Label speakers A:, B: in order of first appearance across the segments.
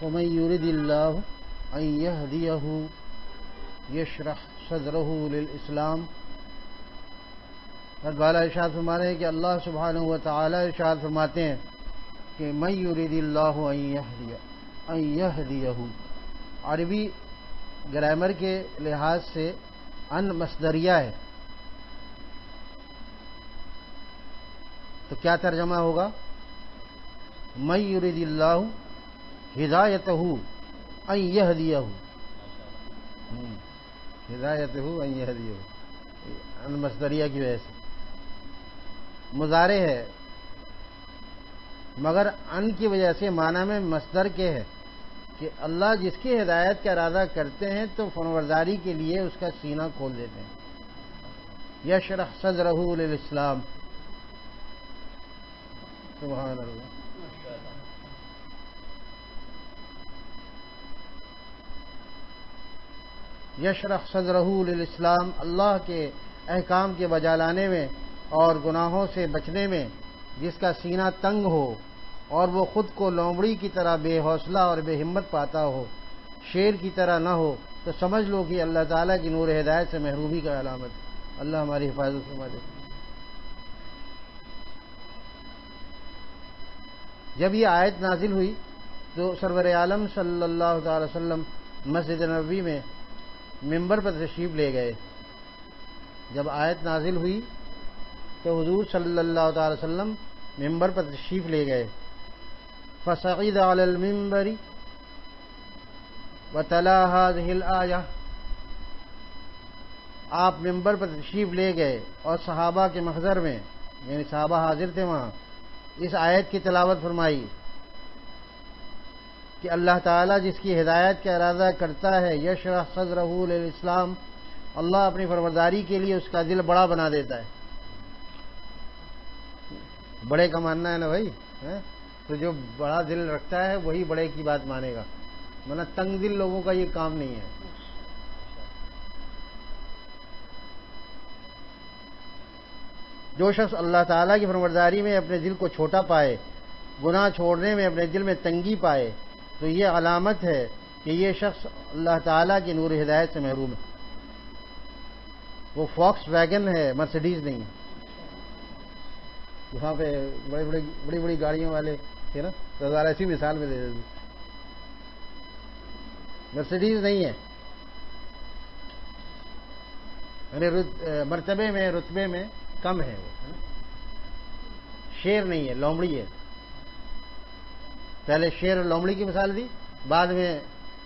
A: ومن يرد الله أن يهديه يشرح صدره للإسلام. حضرت والا ارشاد فرما رہے ہیں کہ اللہ سبحانہ و تعالی ارشاد فرماتے ہیں کہ من یرید اللہ ان یہدیہ. عربی گرامر کے لحاظ سے ان مصدریہ ہے، تو کیا ترجمہ ہوگا؟ من یرید اللہ ہدایتہ ان یہدیہ، ہدایتہ ان یہدیہ، ان مصدریہ کی وجہ سے مضارع ہے، مگر ان کی وجہ سے معنی میں مصدر کے ہے کہ اللہ جس کی ہدایت کا ارادہ کرتے ہیں تو فرمانبرداری کے لیے اس کا سینہ کھول دیتے ہیں. یشرح صدرہ للاسلام. سبحان اللہ. یشرح صدرہ للاسلام، اللہ کے احکام کے بجا لانے میں اور گناہوں سے بچنے میں جس کا سینہ تنگ ہو اور وہ خود کو لومڑی کی طرح بے حوصلہ اور بے ہمت پاتا ہو، شیر کی طرح نہ ہو، تو سمجھ لو کہ اللہ تعالیٰ کی نور ہدایت سے محرومی کا علامت ہے. اللہ ہماری حفاظت فرما دے. جب یہ آیت نازل ہوئی تو سرور عالم صلی اللہ تعالی وسلم مسجد نبوی میں ممبر پر تشریف لے گئے. جب آیت نازل ہوئی تو حضور صلی اللہ تعالی وسلم ممبر پر تشریف لے گئے. فصعد علی المنبر وتلا هذه الآیہ. آپ ممبر پر تشریف لے گئے اور صحابہ کے محضر میں، یعنی صحابہ حاضر تھے وہاں، اس آیت کی تلاوت فرمائی کہ اللہ تعالیٰ جس کی ہدایت کا ارادہ کرتا ہے یشرح صدرہ للاسلام، اللہ اپنی فرمانبرداری کے لیے اس کا دل بڑا بنا دیتا ہے. بڑے کا ماننا ہے نا بھائی، تو جو بڑا دل رکھتا ہے وہی بڑے کی بات مانے گا، ورنہ تنگ دل لوگوں کا یہ کام نہیں ہے. جو شخص اللہ تعالیٰ کی فرمانبرداری میں اپنے دل کو چھوٹا پائے، گناہ چھوڑنے میں اپنے دل میں تنگی پائے، تو یہ علامت ہے کہ یہ شخص اللہ تعالیٰ کی نور ہدایت سے محروم ہے. وہ فاکس ویگن ہے، مرسیڈیز نہیں ہے. وہاں پہ بڑی بڑی گاڑیوں والے تھے نا، تو ایسی مثال میں دے دیتے. مرسیڈیز نہیں ہے، یعنی مرتبے میں رتبے میں کم ہے. وہ شیر نہیں ہے، لومڑی ہے. پہلے شیر اور لومڑی کی مثال دی، بعد میں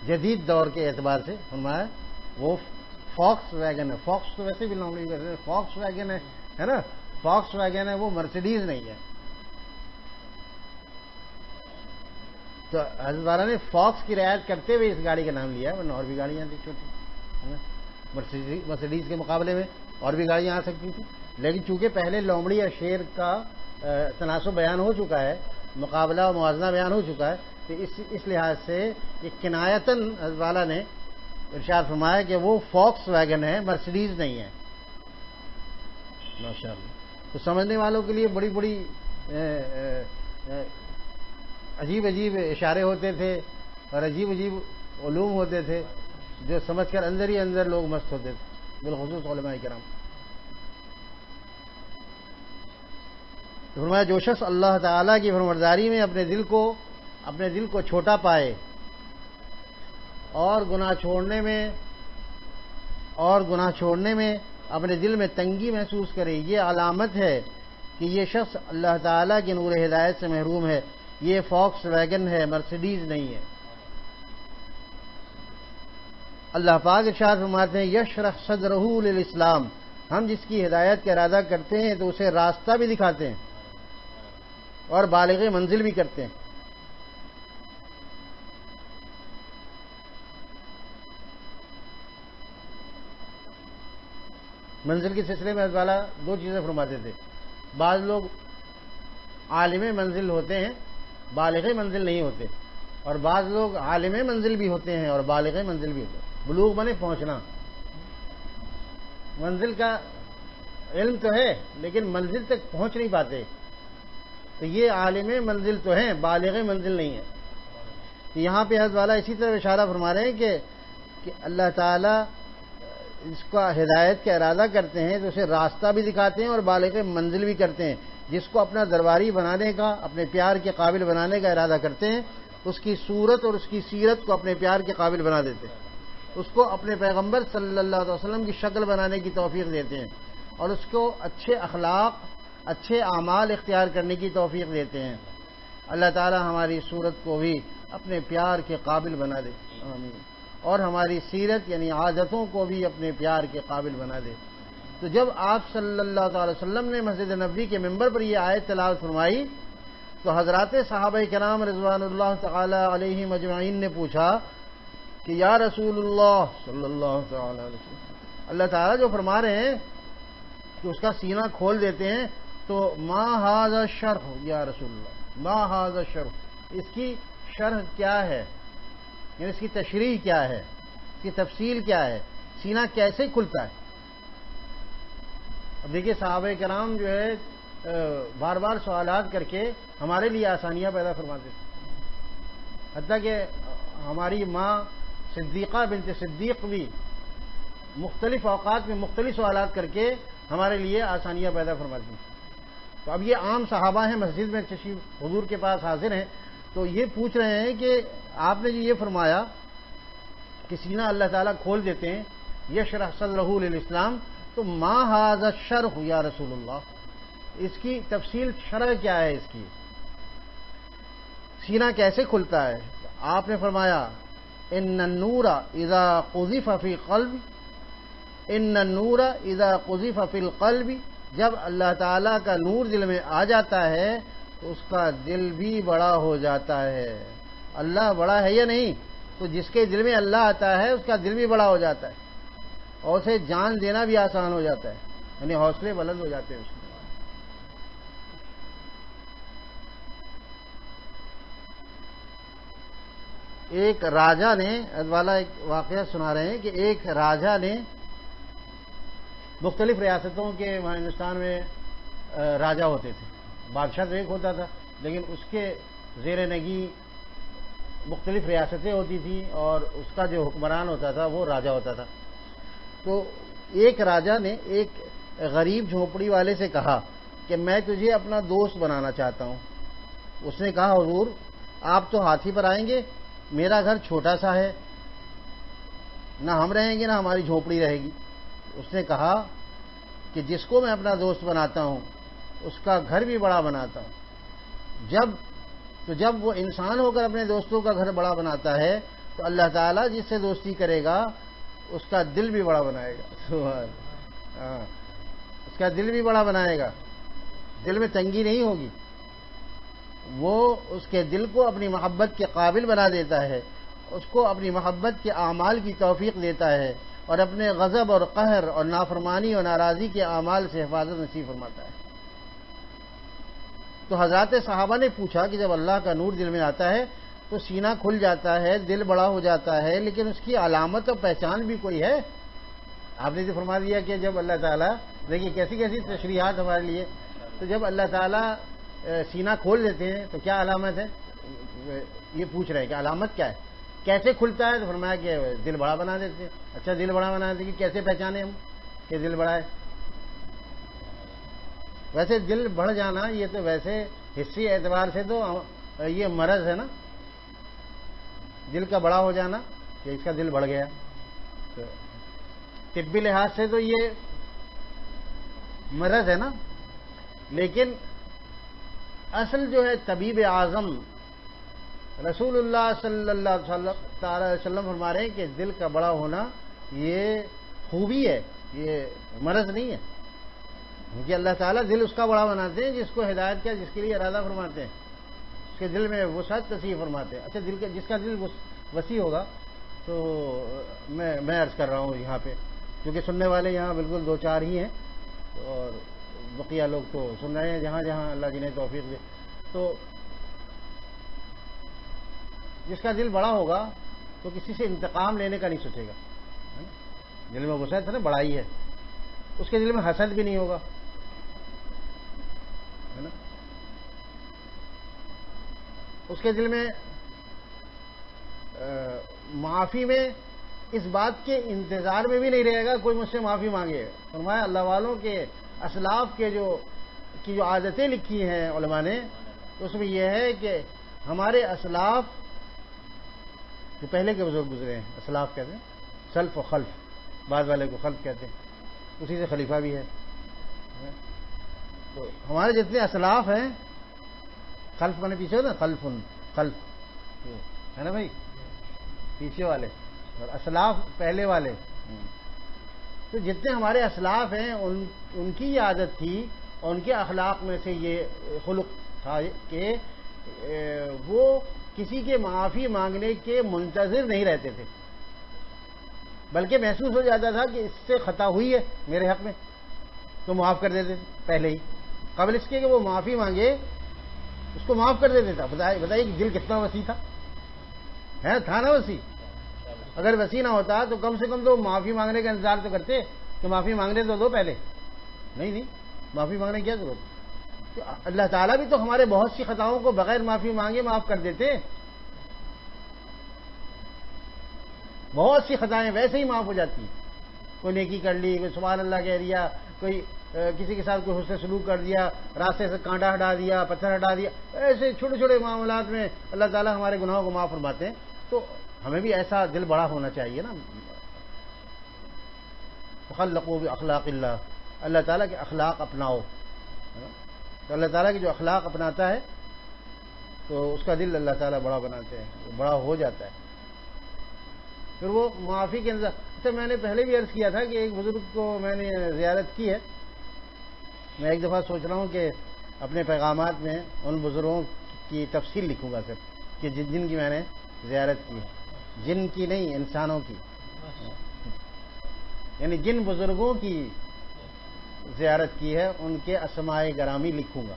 A: جدید دور کے اعتبار سے فرمایا وہ فاکس ویگن ہے. فاکس تو ویسے بھی لومڑی کہتے ہیں، فاکس ویگن ہے نا، فاکس ویگن ہے، وہ مرسیڈیز نہیں ہے. تو حضرت والا نے فاکس کی رعایت کرتے ہوئے اس گاڑی کا نام لیا، ورنہ اور بھی گاڑیاں تھیں چھوٹی، مرسیڈیز کے مقابلے میں اور بھی گاڑیاں آ سکتی تھیں. لیکن چونکہ پہلے لومڑی اور شیر کا تناسب بیان ہو چکا ہے، مقابلہ و موازنہ بیان ہو چکا ہے، تو اس لحاظ سے یہ کنایتاً حضرت والا نے ارشاد فرمایا کہ وہ فاکس ویگن ہے، مرسیڈیز نہیں ہے. ماشاء اللہ. تو سمجھنے والوں کے لیے بڑی بڑی عجیب عجیب اشارے ہوتے تھے اور عجیب عجیب علوم ہوتے تھے جو سمجھ کر اندر ہی اندر لوگ مست ہوتے تھے، بالخصوص علماء کرام. فرمایا جو شخص اللہ تعالیٰ کی فرمانبرداری میں اپنے دل کو چھوٹا پائے اور گناہ چھوڑنے میں اپنے دل میں تنگی محسوس کرے، یہ علامت ہے کہ یہ شخص اللہ تعالیٰ کی نور ہدایت سے محروم ہے. یہ فاکس ویگن ہے، مرسیڈیز نہیں ہے. اللہ پاک ارشاد فرماتے ہیں یشرح صدرہ للاسلام، ہم جس کی ہدایت کا ارادہ کرتے ہیں تو اسے راستہ بھی دکھاتے ہیں اور بالغ منزل بھی کرتے ہیں. منزل کے سلسلے میں حضرت والا دو چیزیں فرماتے تھے. بعض لوگ عالم منزل ہوتے ہیں، بالغ منزل نہیں ہوتے، اور بعض لوگ عالم منزل بھی ہوتے ہیں اور بالغ منزل بھی ہوتے ہیں. بلوغ بنے پہنچنا، منزل کا علم تو ہے لیکن منزل تک پہنچ نہیں پاتے. تو یہ عالم منزل تو ہیں، بالغ منزل نہیں ہے. تو یہاں پہ حضرت والا اسی طرح اشارہ فرما رہے ہیں کہ اللہ تعالیٰ اس کا ہدایت کا ارادہ کرتے ہیں تو اسے راستہ بھی دکھاتے ہیں اور بالغ منزل بھی کرتے ہیں. جس کو اپنا درباری بنانے کا، اپنے پیار کے قابل بنانے کا ارادہ کرتے ہیں، اس کی صورت اور اس کی سیرت کو اپنے پیار کے قابل بنا دیتے ہیں، اس کو اپنے پیغمبر صلی اللہ علیہ وسلم کی شکل بنانے کی توفیق دیتے ہیں، اور اس کو اچھے اخلاق، اچھے اعمال اختیار کرنے کی توفیق دیتے ہیں. اللہ تعالی ہماری صورت کو بھی اپنے پیار کے قابل بنا دے، آمین، اور ہماری سیرت یعنی عادتوں کو بھی اپنے پیار کے قابل بنا دے. تو جب آپ صلی اللہ تعالی وسلم نے مسجد نبوی کے ممبر پر یہ آیت تلاوت فرمائی تو حضرات صحابہ کرام رضوان اللہ تعالی علیہم اجمعین نے پوچھا کہ یا رسول اللہ صلی اللہ تعالی علیہ وسلم، اللہ تعالیٰ جو فرما رہے ہیں کہ اس کا سینہ کھول دیتے ہیں، تو ما ھذا الشرح یا رسول اللہ، ما ھذا الشرح، اس کی شرح کیا ہے، یعنی اس کی تشریح کیا ہے، اس کی تفصیل کیا ہے، سینہ کیسے کھلتا ہے. اب دیکھیے صحابہ کرام جو ہے بار بار سوالات کر کے ہمارے لیے آسانیاں پیدا فرماتے تھے، حتیٰ کہ ہماری ماں صدیقہ بنت صدیق بھی مختلف اوقات میں مختلف سوالات کر کے ہمارے لیے آسانیاں پیدا فرماتی ہیں. تو اب یہ عام صحابہ ہیں، مسجد میں تشریف حضور کے پاس حاضر ہیں، تو یہ پوچھ رہے ہیں کہ آپ نے جو یہ فرمایا کہ سینہ اللہ تعالیٰ کھول دیتے ہیں، یشرح صدرہ للاسلام، تو ما ھذا الشرح یا رسول اللہ، اس کی تفصیل شرح کیا ہے، اس کی سینہ کیسے کھلتا ہے. آپ نے فرمایا ان النور اذا قذف فی قلب، ان النور اذا قذف فی القلب، جب اللہ تعالیٰ کا نور دل میں آ جاتا ہے تو اس کا دل بھی بڑا ہو جاتا ہے. اللہ بڑا ہے یا نہیں؟ تو جس کے دل میں اللہ آتا ہے اس کا دل بھی بڑا ہو جاتا ہے، اور اسے جان دینا بھی آسان ہو جاتا ہے، یعنی حوصلے بلند ہو جاتے ہیں اس میں. ایک راجا نے، والا ایک واقعہ سنا رہے ہیں کہ ایک راجا نے مختلف ریاستوں کے ہندوستان میں راجا ہوتے تھے، بادشاہ تو ایک ہوتا تھا لیکن اس کے زیر نگی مختلف ریاستیں ہوتی تھیں اور اس کا جو حکمران ہوتا تھا وہ راجا ہوتا تھا. تو ایک راجا نے ایک غریب جھونپڑی والے سے کہا کہ میں تجھے اپنا دوست بنانا چاہتا ہوں. اس نے کہا حضور آپ تو ہاتھی پر آئیں گے، میرا گھر چھوٹا سا ہے، نہ ہم رہیں گے نہ ہماری جھونپڑی رہے گی. اس نے کہا کہ جس کو میں اپنا دوست بناتا ہوں اس کا گھر بھی بڑا بناتا ہوں. جب وہ انسان ہو کر اپنے دوستوں کا گھر بڑا بناتا ہے تو اللہ تعالیٰ جس سے دوستی کرے گا اس کا دل بھی بڑا بنائے گا. اس کا دل بھی بڑا بنائے گا، دل میں تنگی نہیں ہوگی، وہ اس کے دل کو اپنی محبت کے قابل بنا دیتا ہے، اس کو اپنی محبت کے اعمال کی توفیق دیتا ہے، اور اپنے غضب اور قہر اور نافرمانی اور ناراضی کے اعمال سے حفاظت نصیب فرماتا ہے. تو حضرات صحابہ نے پوچھا کہ جب اللہ کا نور دل میں آتا ہے تو سینہ کھل جاتا ہے، دل بڑا ہو جاتا ہے، لیکن اس کی علامت اور پہچان بھی کوئی ہے؟ آپ نے تو فرما دیا کہ جب اللہ تعالیٰ، دیکھیے کیسی کیسی تشریحات ہمارے لیے. تو جب اللہ تعالیٰ سینہ کھول دیتے ہیں تو کیا علامت ہے؟ یہ پوچھ رہے ہیں کہ علامت کیا ہے، کیسے کھلتا ہے؟ تو فرمایا کہ دل بڑا بنا دیتے ہیں. اچھا دل بڑا بنا دیتے کہ کیسے پہچانے ہم کہ دل بڑا ہے؟ ویسے دل بڑھ جانا یہ تو ویسے حصی اعتبار سے تو یہ مرض ہے نا، دل کا بڑا ہو جانا کہ اس کا دل بڑھ گیا. طبی لحاظ سے تو یہ مرض ہے نا، لیکن اصل جو ہے طبیب اعظم رسول اللہ صلی اللہ تعالی علیہ وسلم فرما رہے ہیں کہ دل کا بڑا ہونا یہ خوبی ہے، یہ مرض نہیں ہے. کیونکہ اللہ تعالیٰ دل اس کا بڑا بناتے ہیں جس کو ہدایت کیا، جس کے لیے ارادہ فرماتے ہیں، اس کے دل میں وسعت نصیب فرماتے ہیں. اچھا دل کے جس کا دل وسیع ہوگا تو میں عرض کر رہا ہوں یہاں پہ، کیونکہ سننے والے یہاں بالکل دو چار ہی ہیں اور بقیہ لوگ تو سن رہے ہیں جہاں جہاں اللہ جنہیں توفیق دے. تو جس کا دل بڑا ہوگا تو کسی سے انتقام لینے کا نہیں سوچے گا، دل میں وسعت ہے نا، بڑائی ہے. اس کے دل میں حسد بھی نہیں ہوگا، اس کے دل میں معافی میں اس بات کے انتظار میں بھی نہیں رہے گا کوئی مجھ سے معافی مانگے. فرمایا اللہ والوں کے اسلاف کے جو عادتیں لکھی ہیں علماء نے، اس میں یہ ہے کہ ہمارے اسلاف جو پہلے کے بزرگ گزرے ہیں، اسلاف کہتے ہیں، سلف و خلف، بعد والے کو خلف کہتے ہیں، اسی سے خلیفہ بھی ہے. تو ہمارے جتنے اسلاف ہیں، خلف میں نے پیچھے نا، خلف ہے نا بھائی، پیچھے والے، اور اسلاف پہلے والے. تو جتنے ہمارے اسلاف ہیں ان کی یہ عادت تھی، اور ان کے اخلاق میں سے یہ خلق تھا کہ وہ کسی کے معافی مانگنے کے منتظر نہیں رہتے تھے، بلکہ محسوس ہو جاتا تھا کہ اس سے خطا ہوئی ہے میرے حق میں، تو معاف کر دیتے تھے پہلے ہی، قبل اس کے کہ وہ معافی مانگے اس کو معاف کر دیتے تھا. بتائیے کہ دل کتنا وسیع تھا نا وسیع. اگر وسیع نہ ہوتا تو کم سے کم تو معافی مانگنے کا انتظار تو کرتے کہ معافی مانگنے تو دو پہلے. نہیں، معافی مانگنے کی کیا ضرورت؟ اللہ تعالیٰ بھی تو ہمارے بہت سی خطاؤں کو بغیر معافی مانگے معاف کر دیتے. بہت سی خطائیں ویسے ہی معاف ہو جاتی ہیں. کوئی نیکی کر لی، کوئی سبحان اللہ کہہ دیا، کوئی کسی کے ساتھ کوئی حسن سلوک کر دیا، راستے سے کانٹا ہٹا دیا، پتھر ہٹا دیا، ایسے چھوٹے چھوٹے معاملات میں اللہ تعالیٰ ہمارے گناہوں کو معاف فرماتے ہیں. تو ہمیں بھی ایسا دل بڑا ہونا چاہیے نا. تخلقوا باخلاق اللہ، اللہ تعالیٰ کے اخلاق اپناؤ. تو اللہ تعالیٰ کے جو اخلاق اپناتا ہے تو اس کا دل اللہ تعالیٰ بڑا بناتے ہیں، بڑا ہو جاتا ہے. پھر وہ معافی کے اندر، اچھا میں نے پہلے بھی عرض کیا تھا کہ ایک بزرگ کو میں نے زیارت کی ہے. میں ایک دفعہ سوچ رہا ہوں کہ اپنے پیغامات میں ان بزرگوں کی تفصیل لکھوں گا صرف، کہ جن کی میں نے زیارت کی ہے، جن کی نہیں، انسانوں کی، یعنی جن بزرگوں کی زیارت کی ہے ان کے اسماء گرامی لکھوں گا.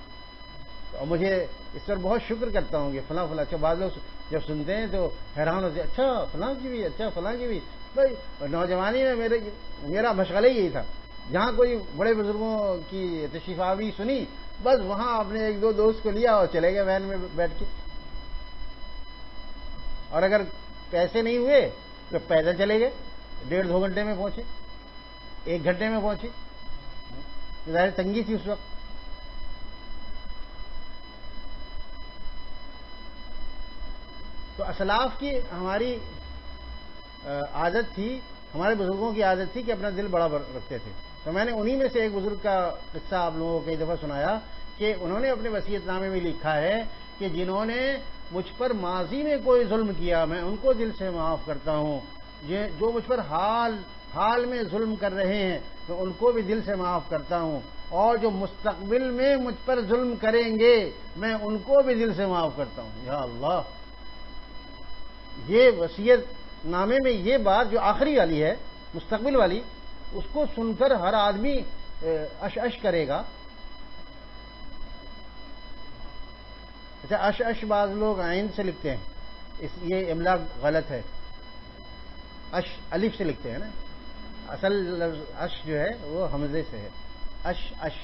A: اور مجھے اس پر بہت شکر کرتا ہوں کہ فلاں فلاں. اچھا بعض لوگ جب سنتے ہیں تو حیران ہوتے ہیں، اچھا فلاں کی بھی، اچھا فلاں کی بھی. بھائی نوجوانی میں میرا مشغلہ یہی تھا، جہاں کوئی بڑے بزرگوں کی تشریف آوری سنی، بس وہاں اپنے ایک دو دوست کو لیا اور چلے گئے وین میں بیٹھ کے. اور اگر پیسے نہیں ہوئے تو پیدل چلے گئے، 1.5-2 گھنٹے میں پہنچے، 1 گھنٹے میں پہنچے. ظاہر تنگی تھی اس وقت. تو اسلاف کی ہماری عادت تھی، ہمارے بزرگوں کی عادت تھی کہ اپنا دل بڑا رکھتے تھے. تو میں نے انہی میں سے ایک بزرگ کا قصہ آپ لوگوں کو کئی دفعہ سنایا کہ انہوں نے اپنے وصیت نامے میں لکھا ہے کہ جنہوں نے مجھ پر ماضی میں کوئی ظلم کیا میں ان کو دل سے معاف کرتا ہوں، جو مجھ پر حال میں ظلم کر رہے ہیں تو ان کو بھی دل سے معاف کرتا ہوں، اور جو مستقبل میں مجھ پر ظلم کریں گے میں ان کو بھی دل سے معاف کرتا ہوں. یا اللہ، یہ وصیت نامے میں یہ بات جو آخری والی ہے، مستقبل والی، اس کو سن کر ہر آدمی اش کرے گا. اچھا اش بعض لوگ عین سے لکھتے ہیں، یہ املا غلط ہے، اش الف سے لکھتے ہیں نا. اصل لفظ اش جو ہے وہ حمزے سے ہے، اش.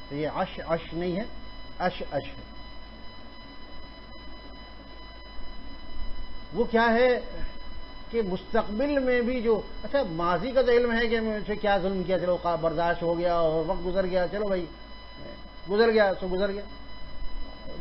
A: تو یہ اش نہیں ہے، اش ہے. وہ کیا ہے کہ مستقبل میں بھی جو، اچھا ماضی کا تو علم ہے کہ مجھے کیا ظلم کیا، چلو برداشت ہو گیا اور وقت گزر گیا، چلو بھائی گزر گیا سو گزر گیا،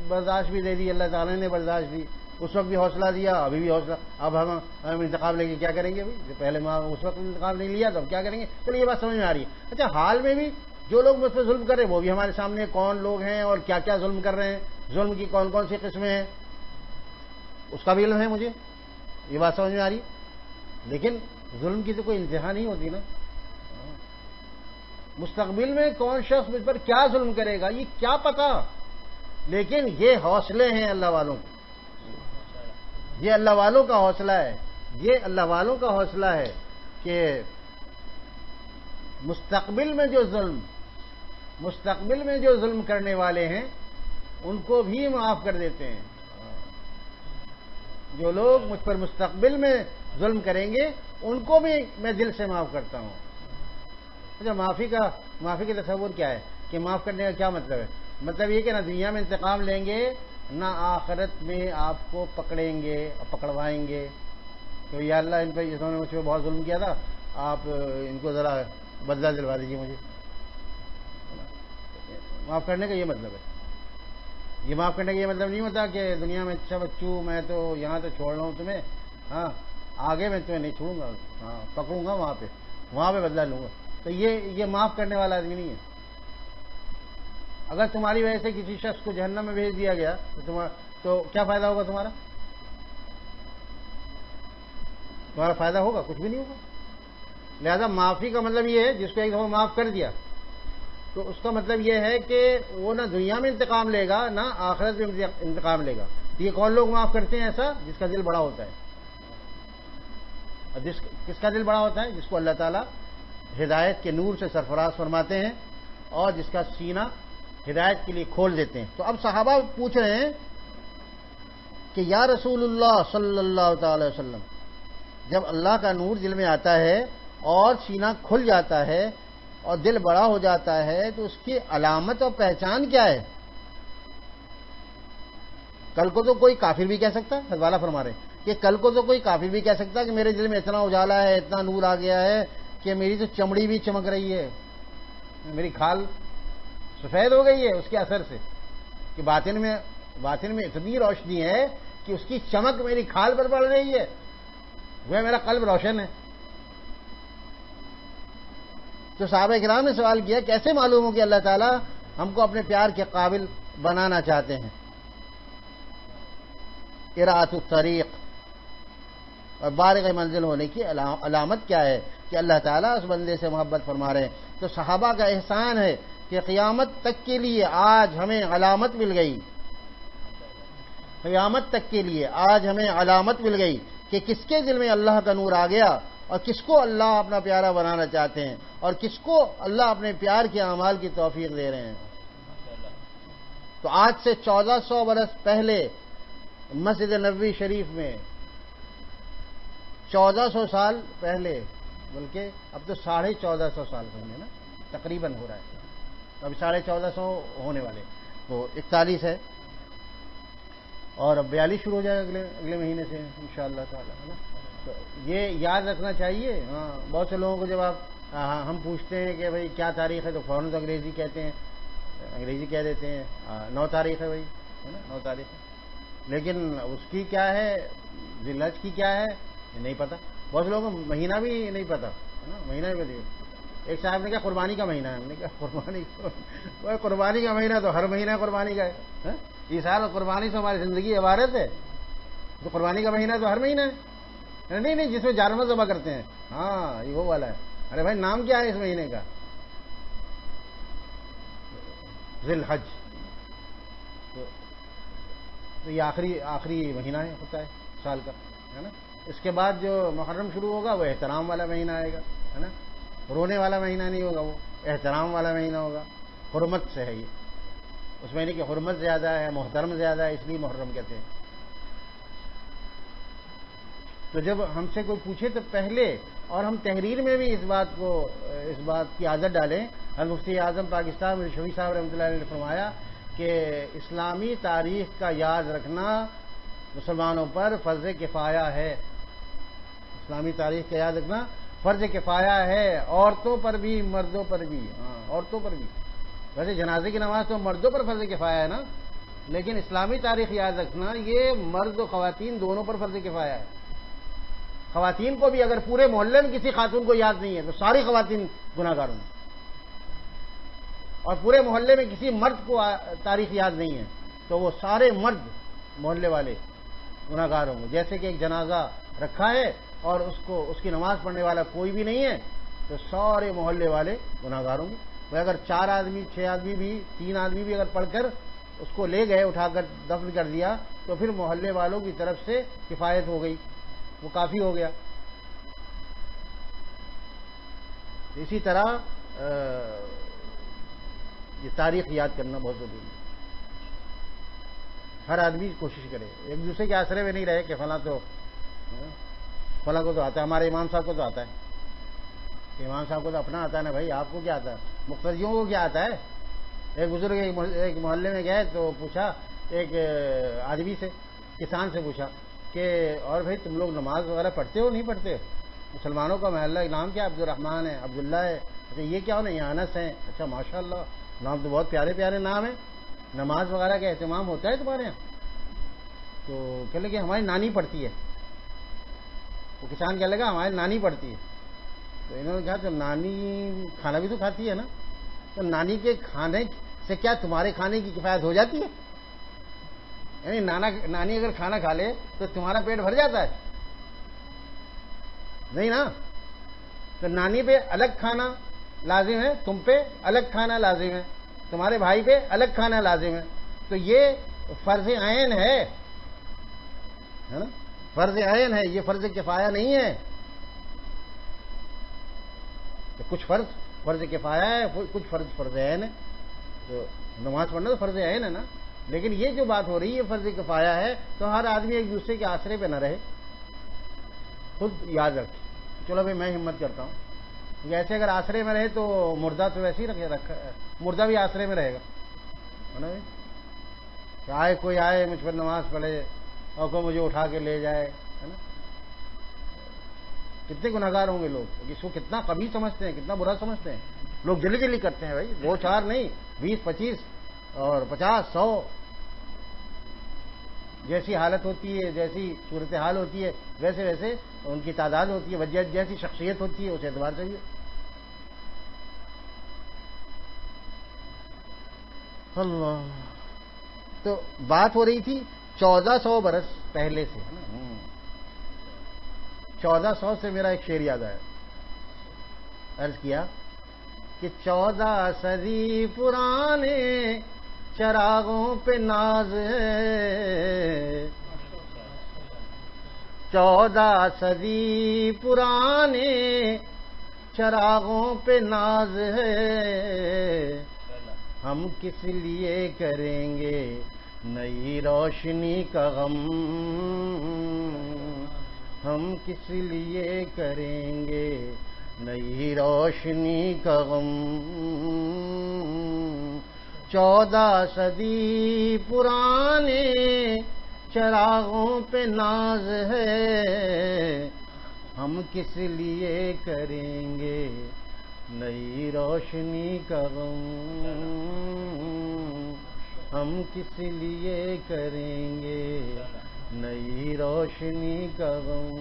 A: برداشت بھی دے دی اللہ تعالیٰ نے، برداشت دی، اس وقت بھی حوصلہ دیا، ابھی بھی حوصلہ. اب ہم انتقام لے کے کیا کریں گے بھائی؟ پہلے اس وقت انتقام نہیں لیا تو اب کیا کریں گے؟ چلو یہ بات سمجھ میں آ رہی ہے. اچھا حال میں بھی جو لوگ مجھ پہ ظلم کر رہے ہیں وہ بھی ہمارے سامنے کون لوگ ہیں اور کیا کیا ظلم کر رہے ہیں، ظلم کی کون کون سی قسمیں ہیں، اس کا بھی علم ہے مجھے، یہ بات سمجھ میں آ رہی. لیکن ظلم کی تو کوئی انتہا نہیں ہوتی نا. مستقبل میں کون شخص مجھ پر کیا ظلم کرے گا یہ کیا پتا. لیکن یہ حوصلے ہیں اللہ والوں کے، یہ اللہ والوں کا حوصلہ ہے، یہ اللہ والوں کا حوصلہ ہے کہ مستقبل میں جو ظلم کرنے والے ہیں ان کو بھی معاف کر دیتے ہیں. جو لوگ مجھ پر مستقبل میں ظلم کریں گے ان کو بھی میں دل سے معاف کرتا ہوں. اچھا معافی کا تصور کیا ہے کہ معاف کرنے کا کیا مطلب ہے؟ مطلب یہ کہ نہ دنیا میں انتقام لیں گے نہ آخرت میں آپ کو پکڑیں گے اور پکڑوائیں گے تو یا اللہ ان پہ انہوں نے مجھ پہ بہت ظلم کیا تھا، آپ ان کو ذرا بدلہ دلوا دیجیے مجھے. معاف کرنے کا یہ مطلب ہے. یہ معاف کرنے کا یہ مطلب نہیں ہوتا کہ دنیا میں اچھا بچوں میں تو یہاں تو چھوڑ رہا ہوں تمہیں، ہاں آگے میں تمہیں نہیں چھوڑوں گا، ہاں پکڑوں گا وہاں پہ بدلہ لوں گا. تو یہ معاف کرنے والا آدمی نہیں ہے. اگر تمہاری وجہ سے کسی شخص کو جہنم میں بھیج دیا گیا تو کیا فائدہ ہوگا تمہارا فائدہ ہوگا؟ کچھ بھی نہیں ہوگا. لہذا معافی کا مطلب یہ ہے جس کو ایک دفعہ معاف کر دیا تو اس کا مطلب یہ ہے کہ وہ نہ دنیا میں انتقام لے گا نہ آخرت میں انتقام لے گا. یہ کون لوگ معاف کرتے ہیں؟ ایسا جس کا دل بڑا ہوتا ہے. اور کس کا دل بڑا ہوتا ہے؟ جس کو اللہ تعالیٰ ہدایت کے نور سے سرفراز فرماتے ہیں اور جس کا سینہ ہدایت کے لیے کھول دیتے ہیں. تو اب صحابہ پوچھ رہے ہیں کہ یا رسول اللہ صلی اللہ تعالی وسلم، جب اللہ کا نور دل میں آتا ہے اور سینہ کھل جاتا ہے اور دل بڑا ہو جاتا ہے تو اس کی علامت اور پہچان کیا ہے؟ کل کو تو کوئی کافر بھی کہہ سکتا ہے، حضرت والا فرما رہے ہیں کہ کل کو تو کوئی کافر بھی کہہ سکتا ہے کہ میرے دل میں اتنا اجالا ہے، اتنا نور آ گیا ہے کہ میری تو چمڑی بھی چمک رہی ہے، میری کھال سفید ہو گئی ہے اس کے اثر سے، کہ باطن میں اتنی روشنی ہے کہ اس کی چمک میری کھال پر پڑ رہی ہے، وہ میرا قلب روشن ہے. تو صحابہ کرام نے سوال کیا کیسے معلوم ہو کہ اللہ تعالیٰ ہم کو اپنے پیار کے قابل بنانا چاہتے ہیں؟ اراۃ الطریق اور بارغ منزل ہونے کی علامت کیا ہے کہ اللہ تعالیٰ اس بندے سے محبت فرما رہے ہیں. تو صحابہ کا احسان ہے کہ قیامت تک کے لیے آج ہمیں علامت مل گئی، قیامت تک کے لیے آج ہمیں علامت مل گئی کہ کس کے دل میں اللہ کا نور آ گیا اور کس کو اللہ اپنا پیارا بنانا چاہتے ہیں اور کس کو اللہ اپنے پیار کے اعمال کی توفیق دے رہے ہیں. تو آج سے 1400 برس پہلے مسجد نبوی شریف میں 1400 سال پہلے، بلکہ اب تو 1450 سال پہلے نا تقریباً ہو رہا ہے، اب 1450 ہونے والے، تو 41 ہے اور اب 42 شروع ہو جائے گا اگلے مہینے سے انشاءاللہ تعالی، ہے نا. تو یہ یاد رکھنا چاہیے. ہاں بہت سے لوگوں کو جب ہم پوچھتے ہیں کہ بھائی کیا تاریخ ہے تو فوراً تو انگریزی کہتے ہیں، انگریزی کہہ دیتے ہیں 9 تاریخ ہے بھائی، ہے نا 9 تاریخ ہے. لیکن اس کی کیا ہے، ذی الحج کی کیا ہے یہ نہیں پتا. بہت لوگوں کو مہینہ بھی نہیں پتا، ہے نا، مہینہ بھی. ایک صاحب نے کہا قربانی کا مہینہ ہے، ہم نے کہا قربانی کا مہینہ تو ہر مہینہ قربانی کا ہے. یہ سال قربانی سے ہماری زندگی عبارت ہے، تو قربانی کا مہینہ تو ہر مہینہ ہے. نہیں جس میں جانور ذبح کرتے ہیں، ہاں یہ وہ والا ہے. ارے بھائی نام کیا ہے اس مہینے کا؟ ذی الحج. تو یہ آخری مہینہ ہوتا ہے سال کا، ہے نا. اس کے بعد جو محرم شروع ہوگا وہ احترام والا مہینہ آئے گا، ہے نا. رونے والا مہینہ نہیں ہوگا، وہ احترام والا مہینہ ہوگا. حرمت سے ہے یہ، اس مہینے کی حرمت زیادہ ہے، محترم زیادہ ہے، اس لیے محرم کہتے ہیں. تو جب ہم سے کوئی پوچھے تو پہلے، اور ہم تحریر میں بھی اس بات کی عادت ڈالیں. مفتی اعظم پاکستان شفیع صاحب رحمۃ اللہ علیہ نے فرمایا کہ اسلامی تاریخ کا یاد رکھنا مسلمانوں پر فرض کفایہ ہے. اسلامی تاریخ کا یاد رکھنا فرض کفایہ ہے، عورتوں پر بھی مردوں پر بھی. ہاں عورتوں پر بھی، ویسے جنازے کی نماز تو مردوں پر فرض کفایہ ہے نا، لیکن اسلامی تاریخ یاد رکھنا یہ مرد و خواتین دونوں پر فرض کفایہ ہے. خواتین کو بھی اگر پورے محلے میں کسی خاتون کو یاد نہیں ہے تو ساری خواتین گناہ گار ہوں گی، اور پورے محلے میں کسی مرد کو تاریخ یاد نہیں ہے تو وہ سارے مرد محلے والے گناہ گار ہوں گے. جیسے کہ ایک جنازہ رکھا ہے اور اس کی نماز پڑھنے والا کوئی بھی نہیں ہے تو سارے محلے والے گناہ گار ہوں گے. وہ اگر 4 آدمی 6 آدمی بھی 3 آدمی بھی اگر پڑھ کر اس کو لے گئے اٹھا کر دفن کر دیا تو پھر محلے والوں کی طرف سے کفایت ہو گئی، وہ کافی ہو گیا. اسی طرح یہ تاریخ یاد کرنا بہت ضروری ہے. ہر آدمی کوشش کرے، ایک دوسرے کے آسرے میں نہیں رہے کہ فلاں کو تو آتا ہے. ہمارے امام صاحب کو تو آتا ہے، امام صاحب کو تو اپنا آتا ہے نا بھائی، آپ کو کیا آتا ہے؟ مقتدیوں کو کیا آتا ہے؟ ایک بزرگ ایک محلے میں گئے تو پوچھا ایک آدمی سے کسان سے پوچھا کہ اور بھائی تم لوگ نماز وغیرہ پڑھتے ہو نہیں پڑھتے؟ مسلمانوں کا محلہ نام کیا؟ عبد الرحمن ہے، عبداللہ ہے، اچھا یہ کیا ہونا؟ یہ انس ہیں، اچھا ماشاء اللہ نام تو بہت پیارے پیارے نام ہیں، نماز وغیرہ کا اہتمام ہوتا ہے تمہارے یہاں؟ تو کہنے لگے ہماری نانی پڑھتی ہے. وہ کسان کہنے لگا ہماری نانی پڑھتی ہے. تو انہوں نے کہا تو نانی کھانا بھی تو کھاتی ہے نا، تو نانی کے کھانے سے کیا تمہارے کھانے کی کفایت ہو جاتی ہے؟ یعنی نانی اگر کھانا کھا لے تو تمہارا پیٹ بھر جاتا ہے؟ نہیں نا. تو نانی پہ الگ کھانا لازم ہے، تم پہ الگ کھانا لازم ہے، تمہارے بھائی پہ الگ کھانا لازم ہے. تو یہ فرض عین ہے نا، فرض عین ہے، یہ فرض کفایہ نہیں ہے. تو کچھ فرض کفایہ ہے، کچھ فرض عین ہے. تو نماز پڑھنا تو فرض عین ہے نا. لیکن یہ جو بات ہو رہی ہے فرض کفایہ ہے، تو ہر آدمی ایک دوسرے کے آسرے پہ نہ رہے، خود یاد رکھے. چلو بھائی میں ہمت کرتا ہوں، ایسے اگر آسرے میں رہے تو مردہ تو ویسے ہی مردہ بھی آسرے میں رہے گا نا. کہ آئے کوئی آئے مجھ پر نماز پڑھے اور کوئی مجھے اٹھا کے لے جائے، ہے نا. کتنے گناہگار ہوں گے لوگ، اس کو کتنا قبیح سمجھتے ہیں، کتنا برا سمجھتے ہیں. لوگ جلدی جلدی کرتے ہیں بھائی، 2 4 نہیں، 20 25 اور 50 100. جیسی حالت ہوتی ہے، جیسی صورتحال ہوتی ہے، ویسے ویسے ان کی تعداد ہوتی ہے، جیسی شخصیت ہوتی ہے اس اعتبار سے بھی. اللہ. تو بات ہو رہی تھی 1400 برس پہلے سے، ہے نا. 1400 سے میرا ایک شعر یاد آیا. عرض کیا کہ 14 صدی پرانے چراغوں پہ ناز ہے، 14 صدی پرانے چراغوں پہ ناز ہے. ہم کس لیے کریں گے نئی روشنی کا غم، ہم کس لیے کریں گے نئی روشنی کا غم. 14 صدی پرانے چراغوں پہ ناز ہے، ہم کس لیے کریں گے نئی روشنی کا غم، ہم کس لیے کریں گے نئی روشنی کا غم.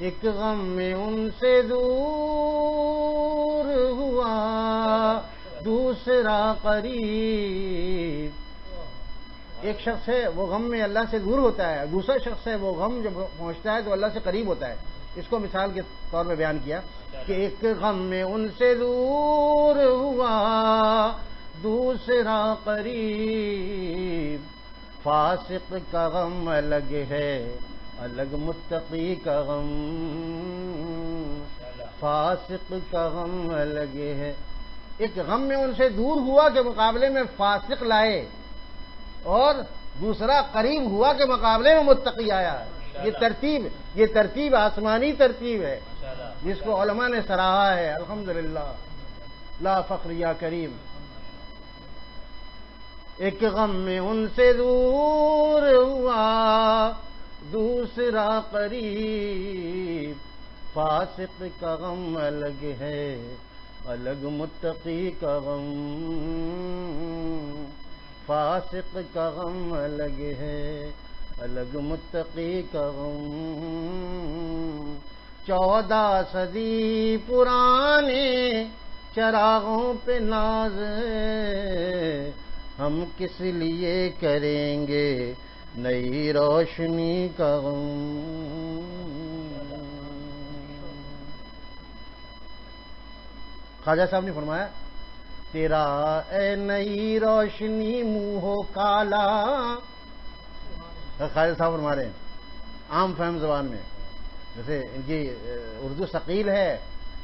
A: ایک غم میں ان سے دور ہوا دوسرا قریب. ایک شخص ہے وہ غم میں اللہ سے دور ہوتا ہے، دوسرا شخص ہے وہ غم جب پہنچتا ہے تو اللہ سے قریب ہوتا ہے. اس کو مثال کے طور پہ بیان کیا کہ ایک غم میں ان سے دور ہوا دوسرا قریب. فاسق کا غم الگ ہے، الگ متقی کا غم. فاسق کا غم الگ ہے. ایک غم میں ان سے دور ہوا کے مقابلے میں فاسق لائے، اور دوسرا قریب ہوا کے مقابلے میں متقی آیا. یہ ترتیب آسمانی ترتیب ہے جس کو علماء نے سراہا ہے. الحمدللہ، لا فخر یا کریم. ایک غم میں ان سے دور ہوا دوسرا قریب. فاسق کا غم الگ ہے، الگ متقی کا غم. فاسق کا غم الگ ہے، الگ متقی کا غم. 14 صدی پرانے چراغوں پہ ناز ہے، ہم کس لیے کریں گے نئی روشنی کا غم. خواجہ صاحب نے فرمایا تیرا اے نئی روشنی منہ ہو کالا. خواجہ صاحب فرما رہے ہیں عام فہم زبان میں، جیسے ان کی اردو ثقیل ہے،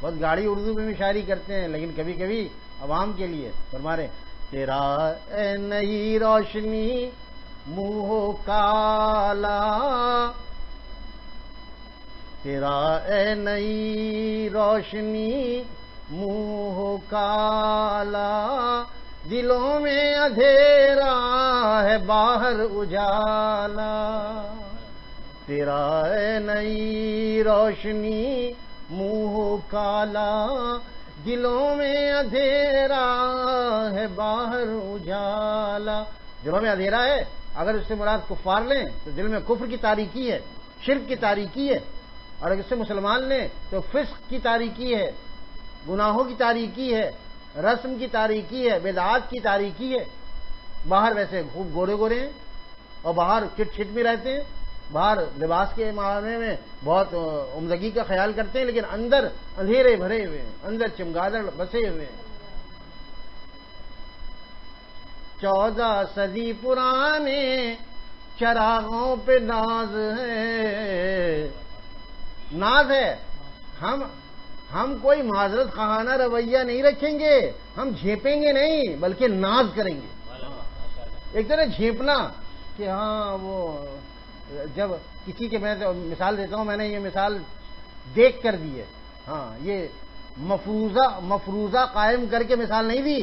A: بہت گاڑی اردو میں بھی شاعری کرتے ہیں، لیکن کبھی کبھی عوام کے لیے فرما رہے ہیں تیرا اے نئی روشنی منہ ہو کالا، تیرا اے نئی روشنی منہ ہو کالا. دلوں میں اندھیرا ہے باہر اجالا، تیرا ہے نئی روشنی منہ کالا، دلوں میں اندھیرا ہے باہر اجالا۔ دلوں میں اندھیرا ہے، اگر اس سے مراد کفار لیں تو دل میں کفر کی تاریکی ہے، شرک کی تاریکی ہے، اور اگر اس سے مسلمان لیں تو فسق کی تاریکی ہے، گناہوں کی تاریکی ہے، رسم کی تاریکی ہے، بدعات کی تاریکی ہے۔ باہر ویسے خوب گورے گورے ہیں اور باہر چٹ چٹ میں رہتے ہیں، باہر لباس کے معاملے میں بہت عمدگی کا خیال کرتے ہیں، لیکن اندر اندھیرے بھرے ہوئے ہیں، اندر چمگادڑ بسے ہوئے ہیں۔ 14 صدی پرانے چراغوں پہ ناز ہے، ناز ہے۔ ہم کوئی معذرت خواہانہ رویہ نہیں رکھیں گے، ہم جھیپیں گے نہیں بلکہ ناز کریں گے۔ ایک طرح جھیپنا کہ ہاں وہ جب کسی کے، میں مثال دیتا ہوں، میں نے یہ مثال دیکھ کر دی ہے، ہاں یہ مفروضہ قائم کر کے مثال نہیں دی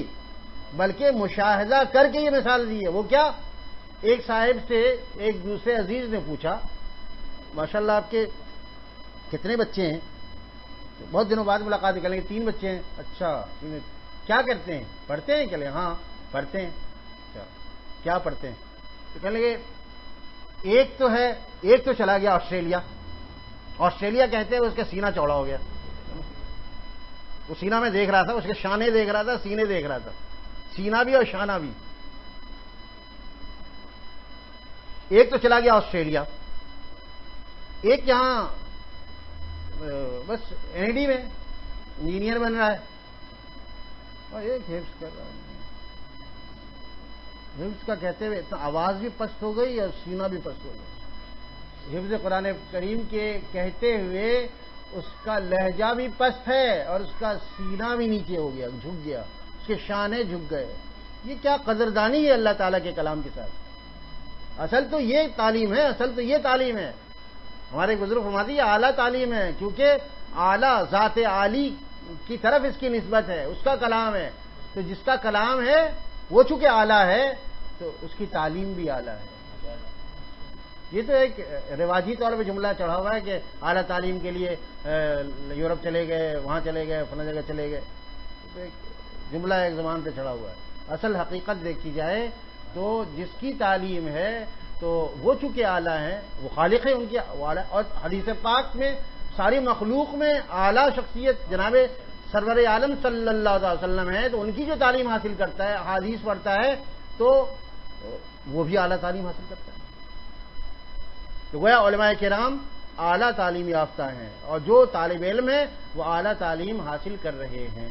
A: بلکہ مشاہدہ کر کے یہ مثال دی ہے۔ وہ کیا؟ ایک صاحب سے ایک دوسرے عزیز نے پوچھا، ماشاءاللہ آپ کے کتنے بچے ہیں؟ بہت دنوں بعد ملاقات کریں گے، 3 بچے ہیں۔ اچھا، کیا کرتے ہیں؟ پڑھتے ہیں؟ کہ ہاں پڑھتے ہیں۔ کیا پڑھتے ہیں؟ تو کہنے لگے ایک تو چلا گیا آسٹریلیا کہتے ہیں، اس کا سینہ چوڑا ہو گیا، وہ سینہ میں دیکھ رہا تھا، اس کے شانے دیکھ رہا تھا، سینے دیکھ رہا تھا، سینہ بھی اور شانہ بھی۔ ایک تو چلا گیا آسٹریلیا، ایک یہاں بس NID میں انجینئر بن رہا ہے، اور ایک حفظ کر رہا ہے۔ حفظ کا کہتے ہوئے اتنا آواز بھی پست ہو گئی اور سینہ بھی پست ہو گئی۔ حفظ قرآن کریم کے کہتے ہوئے اس کا لہجہ بھی پست ہے اور اس کا سینہ بھی نیچے ہو گیا، جھک گیا، اس کے شانے جھک گئے۔ یہ کیا قدردانی ہے اللہ تعالیٰ کے کلام کے ساتھ۔ اصل تو یہ تعلیم ہے، ہمارے بزرگ فرماتے ہیں یہ اعلیٰ تعلیم ہے، کیونکہ اعلیٰ ذات عالی کی طرف اس کی نسبت ہے، اس کا کلام ہے، تو جس کا کلام ہے وہ چونکہ اعلیٰ ہے تو اس کی تعلیم بھی اعلیٰ ہے۔ یہ تو ایک رواجی طور پہ جملہ چڑھا ہوا ہے کہ اعلیٰ تعلیم کے لیے یورپ چلے گئے، وہاں چلے گئے، فلاں جگہ چلے گئے، تو ایک جملہ ایک زبان پہ چڑھا ہوا ہے۔ اصل حقیقت دیکھی جائے تو جس کی تعلیم ہے تو وہ چونکہ اعلیٰ ہیں، وہ خالق ہیں ان کی اعلیٰ، اور حدیث پاک میں ساری مخلوق میں اعلیٰ شخصیت جناب سرور عالم صلی اللہ علیہ وسلم ہے، تو ان کی جو تعلیم حاصل کرتا ہے، حدیث پڑھتا ہے، تو وہ بھی اعلیٰ تعلیم حاصل کرتا ہے۔ تو گویا علماء کرام اعلیٰ تعلیم یافتہ ہیں، اور جو طالب علم ہے وہ اعلیٰ تعلیم حاصل کر رہے ہیں۔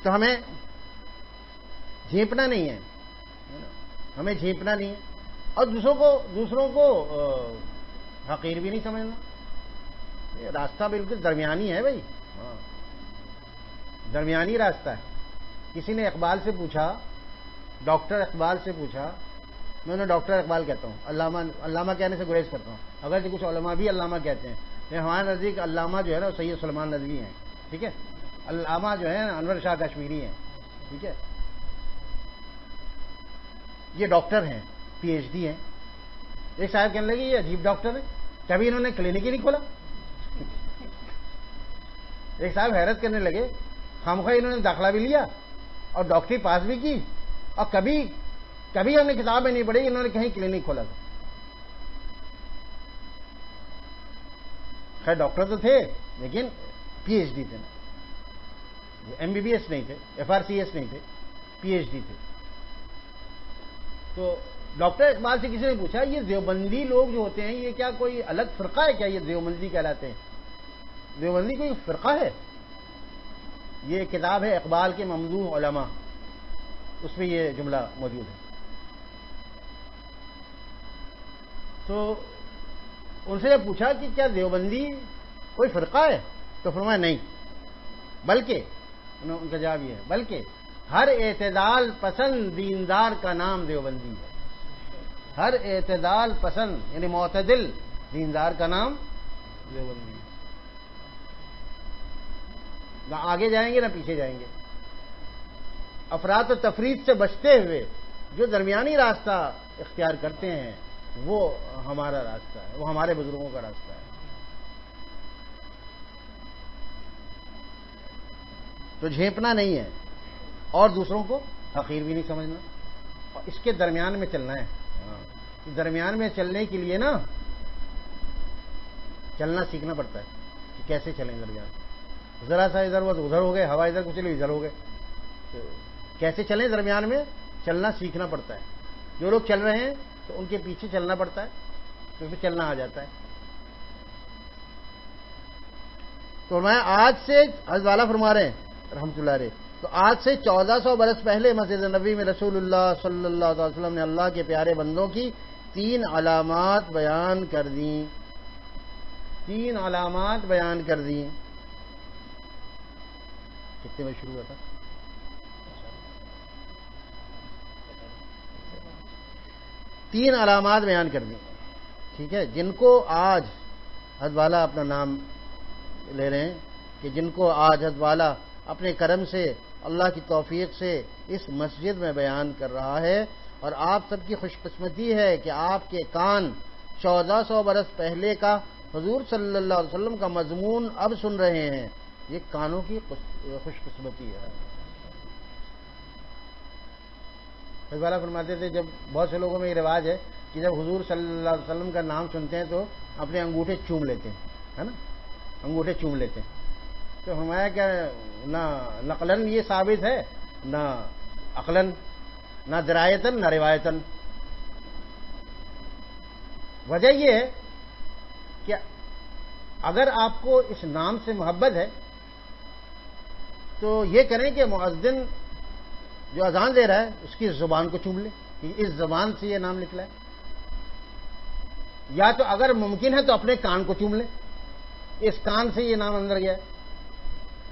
A: تو ہمیں جھیپنا نہیں ہے، ہمیں جھیپنا نہیں ہے، اور دوسروں کو حقیر بھی نہیں سمجھنا۔ یہ راستہ بالکل درمیانی ہے بھائی، درمیانی راستہ ہے۔ کسی نے اقبال سے پوچھا، ڈاکٹر اقبال سے پوچھا، میں انہیں ڈاکٹر اقبال کہتا ہوں، علامہ کہنے سے گریز کرتا ہوں، اگرچہ کچھ علماء بھی علامہ کہتے ہیں، لیکن ہمارے نزدیک علامہ جو ہے نا سید سلیمان ندوی ہیں، ٹھیک ہے، علامہ جو ہے انور شاہ کشمیری ہیں، ٹھیک ہے، یہ ڈاکٹر ہیں، PhD ہیں۔ ایک صاحب کہنے لگے یہ عجیب ڈاکٹر ہے، کبھی انہوں نے کلینک ہی نہیں کھولا۔ ایک صاحب حیرت کرنے لگے، خامخواہ انہوں نے داخلہ بھی لیا اور ڈاکٹری پاس بھی کی، اور کبھی ہم نے کتابیں نہیں پڑھی انہوں نے کہیں کلینک کھولا تھا۔ خیر ڈاکٹر تو تھے لیکن PhD تھے، MBBS نہیں تھے، FRCS نہیں تھے، PhD تھے۔ تو ڈاکٹر اقبال سے کسی نے پوچھا یہ دیوبندی لوگ جو ہوتے ہیں یہ کیا کوئی الگ فرقہ ہے کیا؟ یہ دیوبندی کہلاتے ہیں، دیوبندی کوئی فرقہ ہے؟ یہ کتاب ہے اقبال کے ممدوح علماء، اس میں یہ جملہ موجود ہے۔ تو ان سے جب پوچھا کہ کیا دیوبندی کوئی فرقہ ہے تو فرمایا نہیں، بلکہ ان کا جواب یہ ہے بلکہ ہر اعتدال پسند دیندار کا نام دیوبندی ہے۔ ہر اعتدال پسند یعنی معتدل دیندار کا نام دیوبندی ہے۔ نہ آگے جائیں گے نہ پیچھے جائیں گے. افراط و تفریط سے بچتے ہوئے جو درمیانی راستہ اختیار کرتے ہیں وہ ہمارا راستہ ہے، وہ ہمارے بزرگوں کا راستہ ہے. تو جھیپنا نہیں ہے اور دوسروں کو حقیر بھی نہیں سمجھنا، اور اس کے درمیان میں چلنا ہے. درمیان میں چلنے کے لیے نا چلنا سیکھنا پڑتا ہے کہ کیسے چلیں درمیان. ذرا سا ادھر وہ ادھر ہو گئے، ہوا ادھر کو چلی ادھر ہو گئے. کیسے چلیں درمیان میں چلنا سیکھنا پڑتا ہے. جو لوگ چل رہے ہیں تو ان کے پیچھے چلنا پڑتا ہے تو پھر چلنا آ جاتا ہے. تو میں آج سے حضرت والا فرما رہے ہیں رحمۃ اللہ علیہ، تو آج سے 1400 برس پہلے مسجد نبوی میں رسول اللہ صلی اللہ علیہ وسلم نے اللہ کے پیارے بندوں کی 3 علامات بیان کر دیں. 3 علامات بیان کر دیں. کتنے میں شروع ہوا تھا؟ 3 علامات بیان کر دیں، ٹھیک ہے، جن کو آج حضرت والا اپنا نام لے رہے ہیں کہ جن کو آج حضرت والا اپنے کرم سے اللہ کی توفیق سے اس مسجد میں بیان کر رہا ہے. اور آپ سب کی خوش قسمتی ہے کہ آپ کے کان 1400 برس پہلے کا حضور صلی اللہ علیہ وسلم کا مضمون اب سن رہے ہیں. یہ کانوں کی خوش قسمتی ہے. حضرت والا فرماتے تھے جب بہت سے لوگوں میں یہ رواج ہے کہ جب حضور صلی اللہ علیہ وسلم کا نام سنتے ہیں تو اپنے انگوٹھے چوم لیتے ہیں، ہے نا، انگوٹھے چوم لیتے ہیں. تو فرمایا کہ نہ نقلن یہ ثابت ہے، نہ عقلن، نہ درایتن، نہ روایتن. وجہ یہ ہے کہ اگر آپ کو اس نام سے محبت ہے تو یہ کریں کہ مؤذن جو اذان دے رہا ہے اس کی زبان کو چوم لے کہ اس زبان سے یہ نام نکلا ہے. یا تو اگر ممکن ہے تو اپنے کان کو چوم لے، اس کان سے یہ نام اندر گیا ہے.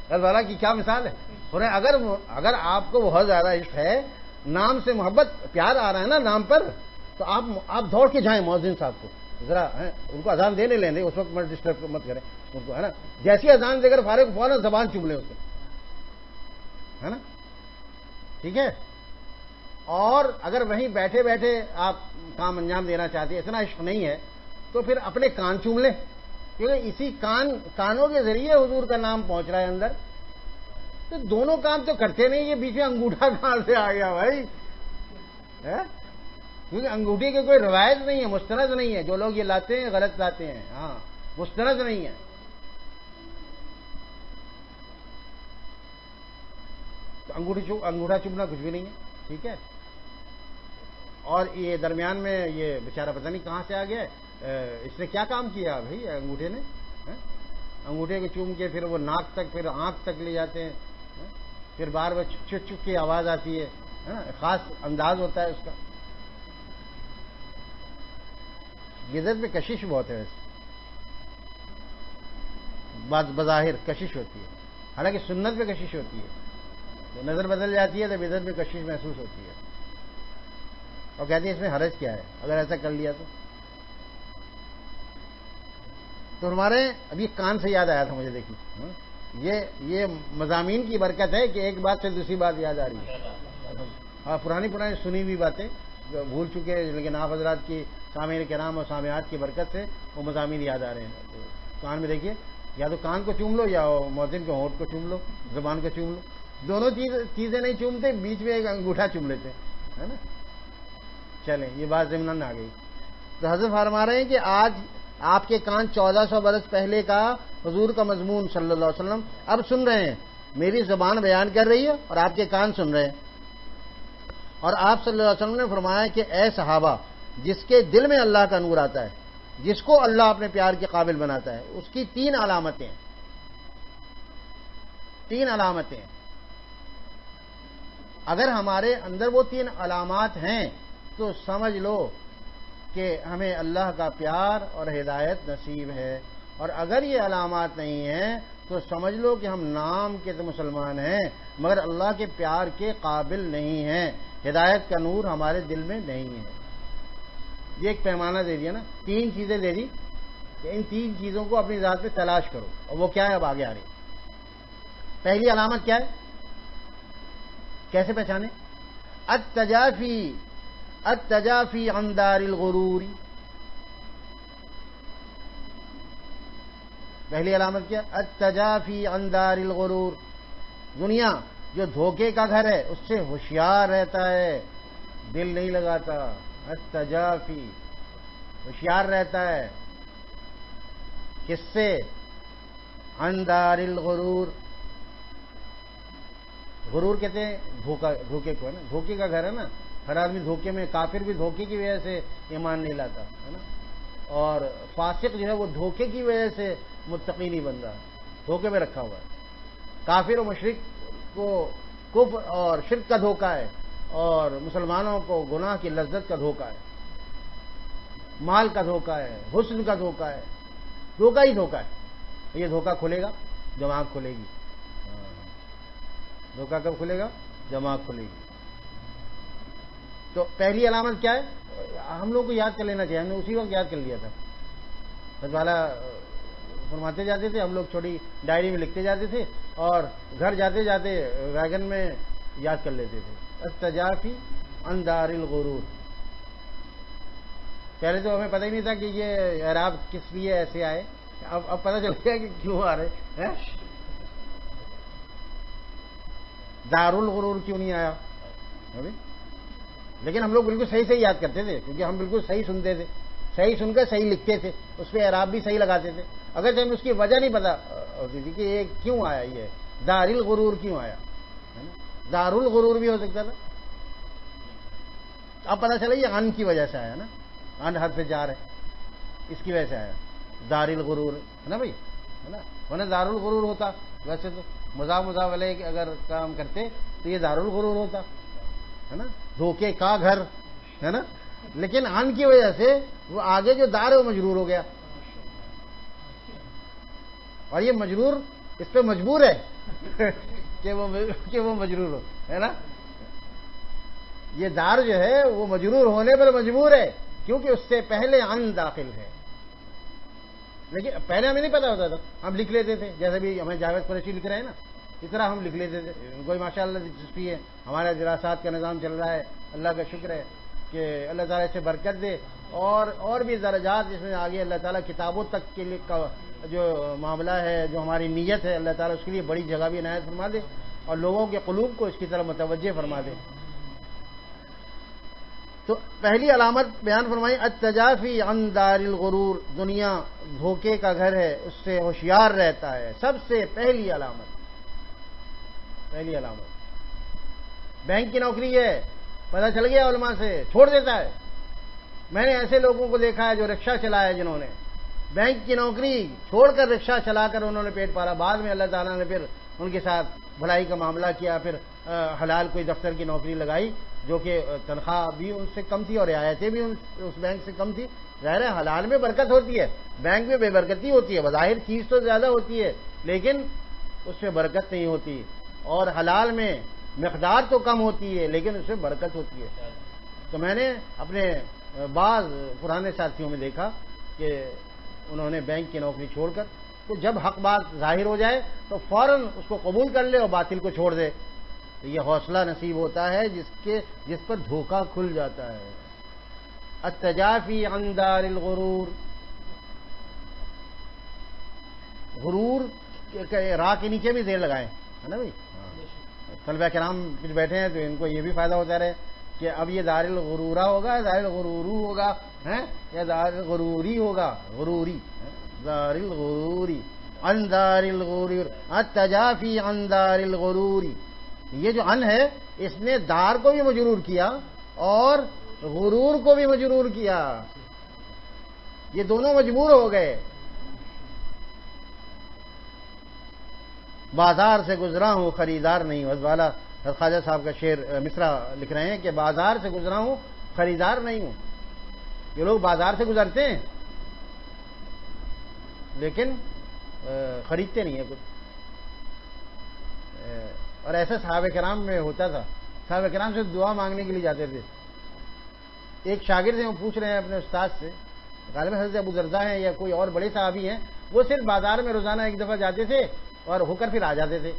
A: حضرت والا کی کیا مثال ہے. اگر آپ کو بہت زیادہ عشق ہے، نام سے محبت پیار آ رہا ہے نا نام پر، تو آپ دوڑ کے جائیں مؤذن صاحب کو، ذرا ان کو اذان دینے لیں دیں، اس وقت مت ڈسٹرب مت کریں ان کو، ہے نا. جیسی اذان دے کر فارغ فوراً زبان چوم لیں اس کو، ہے نا، ٹھیک ہے. اور اگر وہیں بیٹھے بیٹھے آپ کام انجام دینا چاہتے ہیں، اتنا عشق نہیں ہے، تو پھر اپنے کان چوم لیں، کیونکہ اسی کانوں کے ذریعے حضور کا نام پہنچ رہا ہے اندر. تو دونوں کام تو کرتے نہیں، یہ بیچ میں انگوٹھا کہاں سے آ گیا بھائی؟ کیونکہ انگوٹھی کی کوئی روایت نہیں ہے، مستند نہیں ہے. جو لوگ یہ لاتے ہیں غلط لاتے ہیں، ہاں، مستند نہیں ہے. تو انگوٹھا چومنا کچھ بھی نہیں ہے، ٹھیک ہے. اور یہ درمیان میں یہ بیچارہ پتہ نہیں کہاں سے آ گیا، اس نے کیا کام کیا بھائی انگوٹھے نے؟ انگوٹھے کو چوم کے پھر وہ ناک تک، پھر آنکھ تک لے جاتے ہیں، پھر بار بار چک چک کی آواز آتی ہے، خاص انداز ہوتا ہے اس کا. بدعت میں کشش بہت ہے، ویسے بظاہر کشش ہوتی ہے، حالانکہ سنت میں کشش ہوتی ہے. تو نظر بدل جاتی ہے تو بدعت میں کشش محسوس ہوتی ہے، اور کہتے ہیں اس میں حرج کیا ہے اگر ایسا کر لیا تو ہمارے ابھی کان سے یاد آیا تھا مجھے، دیکھیے یہ مضامین کی برکت ہے کہ ایک بات سے دوسری بات یاد آ رہی ہے. ہاں، پرانی سنی ہوئی باتیں بھول چکے، لیکن آپ حضرات کی سامعین کرام اور سامعات کی برکت سے وہ مضامین یاد آ رہے ہیں. تو کان میں دیکھیے، یا تو کان کو چوم لو یا مؤذن کے ہونٹ کو چوم لو، زبان کو چوم لو. دونوں چیزیں نہیں چومتے، بیچ میں ایک انگوٹھا چوم لیتے، ہے نا. چلیں، یہ بات ضمن آ گئی. تو حضرت فرما رہے ہیں کہ آج آپ کے کان 1400 برس پہلے کا حضور کا مضمون صلی اللہ علیہ وسلم اب سن رہے ہیں. میری زبان بیان کر رہی ہے اور آپ کے کان سن رہے ہیں. اور آپ صلی اللہ علیہ وسلم نے فرمایا کہ اے صحابہ، جس کے دل میں اللہ کا نور آتا ہے، جس کو اللہ اپنے پیار کے قابل بناتا ہے، اس کی 3 علامتیں. 3 علامتیں اگر ہمارے اندر وہ 3 علامات ہیں تو سمجھ لو کہ ہمیں اللہ کا پیار اور ہدایت نصیب ہے. اور اگر یہ علامات نہیں ہیں تو سمجھ لو کہ ہم نام کے تو مسلمان ہیں مگر اللہ کے پیار کے قابل نہیں ہیں، ہدایت کا نور ہمارے دل میں نہیں ہے. یہ ایک پیمانہ دے دیا نا، 3 چیزیں دے دی کہ ان 3 چیزوں کو اپنی ذات میں تلاش کرو. اور وہ کیا ہے اب آگے آ رہی. پہلی علامت کیا ہے؟ کیسے پہچانے؟ التجافی عن دار الغرور. پہلی علامت کیا؟ التجافی عن دار الغرور. دنیا جو دھوکے کا گھر ہے اس سے ہوشیار رہتا ہے، دل نہیں لگاتا. التجافی، ہوشیار رہتا ہے. کس سے؟ عن دار الغرور. غرور کہتے ہیں دھوکے کو، ہے نا. دھوکے کا گھر ہے نا. ہر آدمی دھوکے میں، کافر بھی دھوکے کی وجہ سے ایمان نہیں لاتا ہے نا. اور فاسق جو ہے وہ دھوکے کی وجہ سے متقی نہیں بن رہا، دھوکے میں رکھا ہوا ہے. کافر و مشرک کو کفر اور شرک کا دھوکہ ہے، اور مسلمانوں کو گناہ کی لذت کا دھوکہ ہے، مال کا دھوکہ ہے، حسن کا دھوکہ ہے. دھوکہ ہی دھوکہ ہے. یہ دھوکہ کھلے گا جب آنکھ کھلے گی. دھوکہ کب کھلے گا؟ جب آنکھ کھلے گی. تو پہلی علامت کیا ہے؟ ہم لوگ کو یاد کر لینا چاہیے، ہم نے اسی وقت یاد کر لیا تھا. حضرت والا فرماتے جاتے تھے، ہم لوگ چھوٹی ڈائری میں لکھتے جاتے تھے اور گھر جاتے جاتے ویگن میں یاد کر لیتے تھے. التجافی عن دار الغرور. پہلے تو ہمیں پتہ ہی نہیں تھا کہ یہ اعراب کس لیے ایسے آئے. اب پتہ چل گیا کہ کیوں آ رہے ہیں. دار الغرور کیوں نہیں آیا؟ لیکن ہم لوگ بالکل صحیح سے یاد کرتے تھے، کیونکہ ہم بالکل صحیح سنتے تھے، صحیح سن کر صحیح لکھتے تھے، اس پہ اعراب بھی صحیح لگاتے تھے. اگرچہ ہمیں اس کی وجہ نہیں پتا ہوتی تھی کہ یہ کیوں آیا، یہ دار الغرور کیوں آیا. دار الغرور بھی ہو سکتا تھا. اب پتا چلا یہ ان کی وجہ سے آیا نا. ان حرف جار ہے، اس کی وجہ سے آیا دار الغرور، ہے نا بھائی، ہے نا. ورنہ دار الغرور ہوتا ویسے تو مضاف علیہ اگر کام کرتے تو یہ دار الغرور ہوتا، ہے نا، دھوکے کا گھر، ہے نا. لیکن ان کی وجہ سے وہ آگے جو دار ہے وہ مجرور ہو گیا، اور یہ مجرور اس پہ مجبور ہے کہ وہ مجرور ہو، ہے نا. یہ دار جو ہے وہ مجرور ہونے پر مجبور ہے، کیونکہ اس سے پہلے ان داخل ہے. لیکن پہلے ہمیں نہیں پتا ہوتا تھا، ہم لکھ لیتے تھے. جیسے بھی ہمیں جاوید قریشی لکھ رہے ہیں نا، اس طرح ہم لکھ لیتے تھے. کوئی ماشاء اللہ دلچسپی ہے، ہمارا دراسات کا نظام چل رہا ہے، اللہ کا شکر ہے کہ اللہ تعالیٰ سے برکت دے. اور بھی درجات جس میں آگے اللہ تعالیٰ کتابوں تک کے لیے کا جو معاملہ ہے، جو ہماری نیت ہے، اللہ تعالیٰ اس کے لیے بڑی جگہ بھی عنایت فرما دے اور لوگوں کے قلوب کو اس کی طرف متوجہ فرما دے. تو پہلی علامت بیان فرمائی التجافی عن دار الغرور. دنیا دھوکے کا گھر ہے، اس سے ہوشیار رہتا ہے. سب سے پہلی علامت بینک کی نوکری ہے، پتہ چل گیا علماء سے، چھوڑ دیتا ہے. میں نے ایسے لوگوں کو دیکھا ہے جو رکشہ چلایا، جنہوں نے بینک کی نوکری چھوڑ کر رکشہ چلا کر انہوں نے پیٹ پالا. بعد میں اللہ تعالیٰ نے پھر ان کے ساتھ بھلائی کا معاملہ کیا، پھر حلال کوئی دفتر کی نوکری لگائی جو کہ تنخواہ بھی ان سے کم تھی اور رعایتیں بھی اس بینک سے کم تھی. ظاہر ہے حلال میں برکت ہوتی ہے، بینک میں بے برکتی ہوتی ہے. بظاہر چیز تو زیادہ ہوتی ہے لیکن اس میں برکت نہیں ہوتی، اور حلال میں مقدار تو کم ہوتی ہے لیکن اس میں برکت ہوتی ہے. تو میں نے اپنے بعض پرانے ساتھیوں میں دیکھا کہ انہوں نے بینک کی نوکری چھوڑ کر، تو جب حق بات ظاہر ہو جائے تو فوراً اس کو قبول کر لے اور باطل کو چھوڑ دے. تو یہ حوصلہ نصیب ہوتا ہے جس پر دھوکہ کھل جاتا ہے. التجافی عن دار الغرور. غرور راہ کے نیچے بھی زیر لگائیں، ہے نا بھائی. طلبہ کرام کچھ بیٹھے ہیں تو ان کو یہ بھی فائدہ ہوتا رہے کہ اب یہ دار الغرورہ ہوگا، دار الغرورو ہوگا، یا دار الغروری ہوگا. غروری، دار الغروری، عن دار الغرور. التجافی عن دار الغروری. یہ جو ان ہے اس نے دار کو بھی مجرور کیا اور غرور کو بھی مجرور کیا. یہ دونوں مجبور ہو گئے. بازار سے گزرا ہوں خریدار نہیں ہوں. والا خواجہ صاحب کا شعر مصرع لکھ رہے ہیں کہ بازار سے گزرا ہوں خریدار نہیں ہوں. یہ لوگ بازار سے گزرتے ہیں لیکن خریدتے نہیں ہیں کچھ. اور ایسا صحابہ کرام میں ہوتا تھا. صحابہ کرام سے دعا مانگنے کے لیے جاتے تھے. ایک شاگرد ہیں، وہ پوچھ رہے ہیں اپنے استاد سے، غالباً حضرت ابو درداء ہیں یا کوئی اور بڑے صحابی ہیں، وہ صرف بازار میں روزانہ ایک دفعہ جاتے تھے اور ہو کر پھر آ جاتے تھے.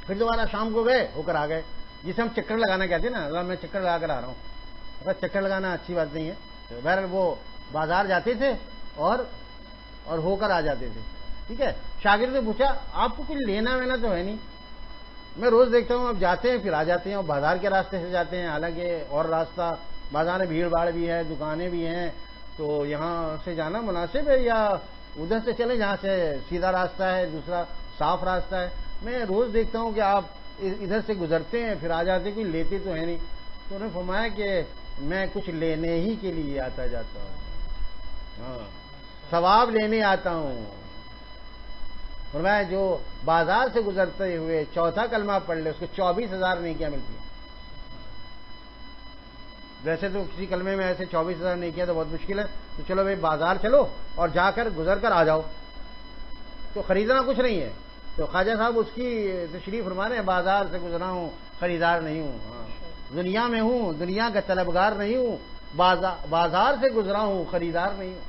A: پھر دوبارہ شام کو گئے ہو کر آ گئے، جسے ہم چکر لگانا کہتے ہیں نا، میں چکر لگا کر آ رہا ہوں. چکر لگانا اچھی بات نہیں ہے. بہرحال وہ بازار جاتے تھے اور ہو کر آ جاتے تھے. ٹھیک ہے. شاگرد نے پوچھا آپ کو کچھ لینا وینا تو ہے نہیں؟ میں روز دیکھتا ہوں اب جاتے ہیں پھر آ جاتے ہیں، اور بازار کے راستے سے جاتے ہیں، حالانکہ اور راستہ بازار میں بھیڑ بھاڑ بھی ہے، دکانیں بھی ہیں، تو یہاں سے جانا مناسب ہے یا ادھر سے چلیں جہاں سے سیدھا راستہ ہے، دوسرا صاف راستہ ہے؟ میں روز دیکھتا ہوں کہ آپ ادھر سے گزرتے ہیں پھر آ جاتے، کوئی لیتے تو ہے نہیں. تو انہوں نے فرمایا کہ میں کچھ لینے ہی کے لیے آتا جاتا ہوں، ہاں ثواب لینے آتا ہوں. فرمایا جو بازار سے گزرتے ہوئے چوتھا کلمہ پڑھ لے اس کو 24,000 نیکیاں ملتی ہیں. ویسے تو کسی کلمے میں ایسے 24,000 نیکیاں تو بہت مشکل ہے. تو چلو بھائی بازار چلو اور جا کر گزر کر آ جاؤ، تو خریدنا کچھ نہیں ہے. تو خواجہ صاحب اس کی تشریح فرما رہے ہیں، بازار سے گزرا ہوں خریدار نہیں ہوں. ہاں دنیا میں ہوں، دنیا کا طلبگار نہیں ہوں، بازار سے گزرا ہوں خریدار نہیں ہوں.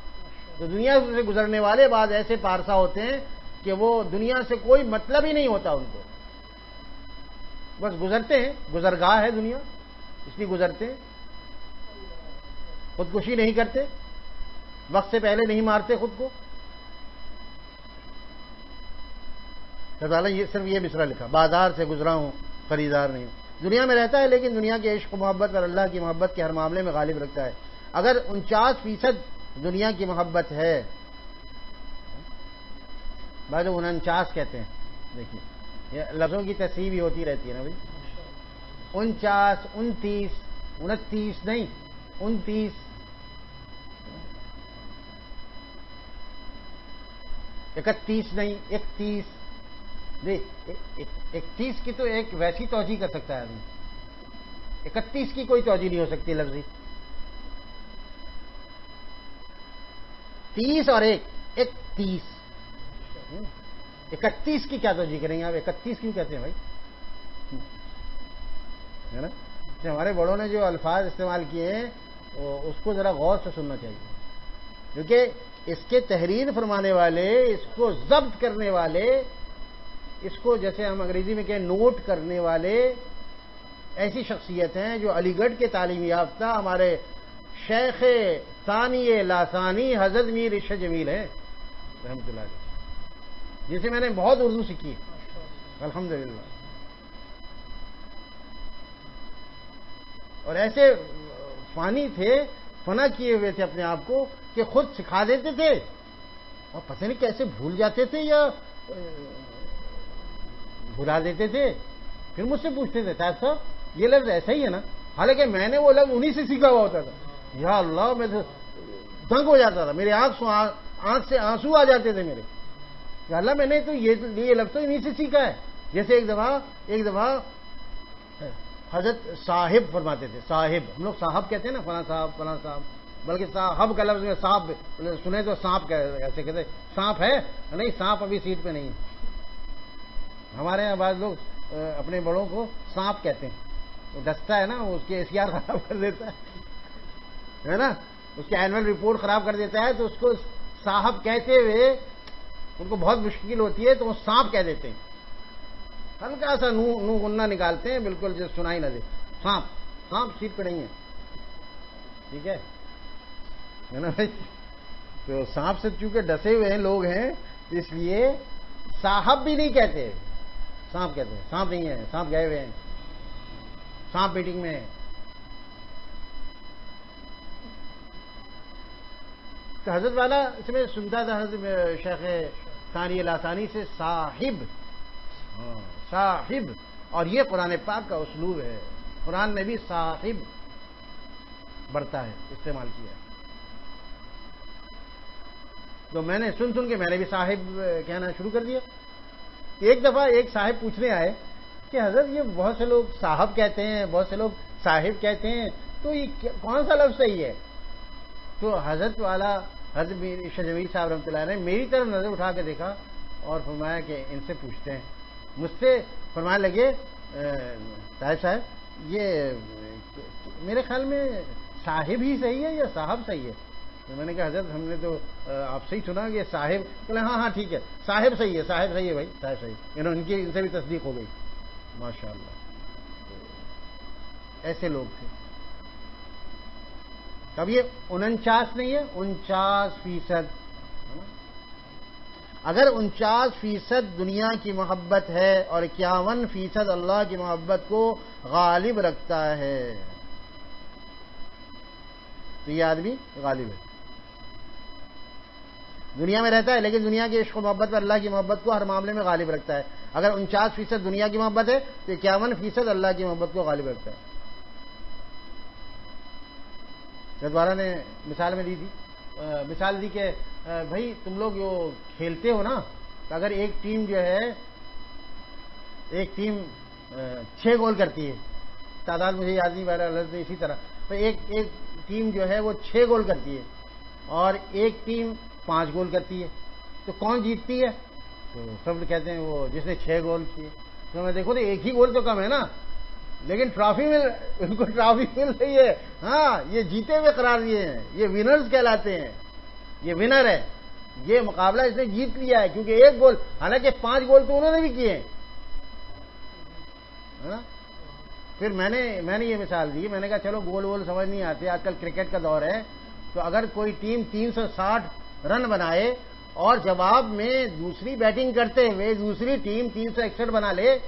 A: تو دنیا سے گزرنے والے بعض ایسے پارسا ہوتے ہیں کہ وہ دنیا سے کوئی مطلب ہی نہیں ہوتا ان کو، بس گزرتے ہیں. گزرگاہ ہے دنیا، اس لیے گزرتے ہیں. خودکشی نہیں کرتے، وقت سے پہلے نہیں مارتے خود کو. تعالیٰ یہ صرف یہ مصرع لکھا، بازار سے گزرا ہوں خریدار نہیں ہوں. دنیا میں رہتا ہے لیکن دنیا کے عشق و محبت اور اللہ کی محبت کے ہر معاملے میں غالب رکھتا ہے. اگر 49% دنیا کی محبت ہے، بعض 49 کہتے ہیں، دیکھیے یہ لفظوں کی تصحیح بھی ہوتی رہتی ہے نا بھائی. 49 29 29 نہیں 29، 31 نہیں 31. دیکھ 31 کی تو ایک ویسی توجہ کر سکتا ہے آدمی، 31 کی کوئی توجہ نہیں ہو سکتی لفظی. 30 اور 31، 31 کی کیا توجہ کریں گے آپ؟ 31 کیوں کہتے ہیں بھائی؟ ہے نا. ہمارے بڑوں نے جو الفاظ استعمال کیے ہیں اس کو ذرا غور سے سننا چاہیے، کیونکہ اس کے تحریر فرمانے والے، اس کو ضبط کرنے والے، اس کو جیسے ہم انگریزی میں کہیں نوٹ کرنے والے ایسی شخصیت ہیں جو علی گڑھ کے تعلیم یافتہ ہمارے شیخ ثانی لاسانی حضرت میر ارشد جمیل ہیں رحمۃ اللہ علیہ، جن سے میں نے بہت اردو سیکھی الحمدللہ. اور ایسے فانی تھے، فنا کیے ہوئے تھے اپنے آپ کو کہ خود سکھا دیتے تھے اور پتہ نہیں کیسے بھول جاتے تھے یا بھلا دیتے تھے. پھر مجھ سے پوچھتے تھے صاحب صاحب یہ لفظ ایسا ہی ہے نا، حالانکہ میں نے وہ لفظ انہی سے سیکھا ہوا ہوتا تھا. یا اللہ میں تو دنگ ہو جاتا تھا، میرے آنکھ سے آنسو آ جاتے تھے میرے. یا اللہ میں نے تو یہ لفظ تو انہی سے سیکھا ہے. جیسے ایک دفعہ حضرت صاحب فرماتے تھے، صاحب، ہم لوگ صاحب کہتے ہیں نا، فلاں صاحب فلاں صاحب، بلکہ صاحب کا لفظ میں صاحب سنے تو سانپ ایسے کہتے، سانپ ہے نہیں، سانپ ابھی سیٹ پہ نہیں. ہمارے یہاں بعض لوگ اپنے بڑوں کو سانپ کہتے ہیں، وہ دستہ ہے نا اس کے اشیار خراب کر دیتا ہے نا، اس کی اینول رپورٹ خراب کر دیتا ہے، تو اس کو صاحب کہتے ہوئے ان کو بہت مشکل ہوتی ہے تو وہ سانپ کہہ دیتے ہیں. ہلکا سا نو گنا نکالتے ہیں بالکل جو سنائی نہ دے، سانپ سیٹ پہ نہیں ہے. ٹھیک ہے نا بھائی. تو سانپ سے چونکہ ڈسے ہوئے ہیں لوگ ہیں، اس لیے صاحب بھی نہیں کہتے، سانپ کہتے ہیں. سانپ نہیں ہے، سانپ گئے ہوئے ہیں، سانپ میٹنگ میں ہے. تو حضرت والا اس میں سنتا تھا حضرت شیخ ثانی لاسانی سے صاحب، صاحب، اور یہ قرآن پاک کا اسلوب ہے. قرآن میں بھی صاحب بڑھتا ہے، استعمال کیا ہے. تو میں نے سن کے میں نے بھی صاحب کہنا شروع کر دیا. ایک دفعہ ایک صاحب پوچھنے آئے کہ حضرت یہ بہت سے لوگ صاحب کہتے ہیں، بہت سے لوگ صاحب کہتے ہیں، تو یہ کون سا لفظ صحیح ہے؟ تو حضرت والا حضرت ارشد جمیل صاحب رحمۃ اللہ علیہ نے میری طرف نظر اٹھا کے دیکھا اور فرمایا کہ ان سے پوچھتے ہیں. مجھ سے فرمانے لگے صاحب یہ میرے خیال میں صاحب ہی صحیح ہے یا صاحب صحیح ہے؟ تو میں نے کہا حضرت ہم نے تو آپ سے ہی سنا کہ صاحب. بولے ہاں ٹھیک ہے، صاحب صحیح ہے، صاحب صحیح ہے بھائی، صاحب صحیح. ان سے بھی تصدیق ہو گئی. ماشاء اللہ ایسے لوگ تھے. اب یہ 49 نہیں ہے، 49%. اگر 49% دنیا کی محبت ہے اور 51% اللہ کی محبت کو غالب رکھتا ہے تو یہ آدمی غالب ہے. دنیا میں رہتا ہے لیکن دنیا کی عشق و محبت پر اللہ کی محبت کو ہر معاملے میں غالب رکھتا ہے. اگر 49% دنیا کی محبت ہے تو 51% اللہ کی محبت کو غالب رکھتا ہے. جدوارہ نے مثال میں دی تھی، مثال دی کہ بھائی تم لوگ جو کھیلتے ہو نا، تو اگر ایک ٹیم جو ہے، ایک ٹیم 6 گول کرتی ہے، تعداد مجھے یاد نہیں آ رہا، اسی طرح تو ایک ٹیم جو ہے وہ 6 گول کرتی ہے اور ایک ٹیم 5 گول کرتی ہے، تو کون جیتتی ہے؟ تو سب کہتے ہیں وہ جس نے 6 گول کیے. تو میں دیکھو تو ایک ہی گول تو کم ہے نا، لیکن ان کو ٹرافی مل رہی ہے. ہاں، یہ جیتے ہوئے قرار دیے ہیں، یہ ونرز کہلاتے ہیں، یہ ونر ہے. یہ مقابلہ اس نے جیت لیا ہے کیونکہ ایک گول، حالانکہ 5 گول تو انہوں نے بھی کیے ہیں. پھر میں نے یہ مثال دی، میں نے کہا چلو گول سمجھ نہیں آتے، آج کل کرکٹ کا دور ہے، تو اگر کوئی ٹیم 360 رن بنائے اور جواب میں دوسری بیٹنگ کرتے ہوئے دوسری ٹیم 361 بنا لے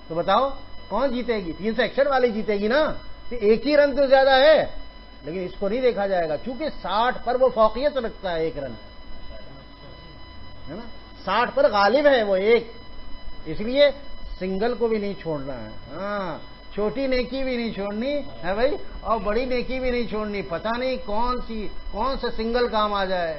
A: تو بتاؤ کون جیتے گی؟ 361 والی جیتے گی نا. تو ایک ہی رن تو زیادہ ہے، لیکن اس کو نہیں دیکھا جائے گا کیونکہ 60 پر وہ فوقیت رکھتا ہے، ایک رن ہے نا، 60 پر غالب ہے وہ ایک. اس لیے سنگل کو بھی نہیں چھوڑنا ہے. ہاں، چھوٹی نیکی بھی نہیں چھوڑنی ہے بھائی، اور بڑی نیکی بھی نہیں چھوڑنی. پتہ نہیں کون سا سنگل کام آ جائے.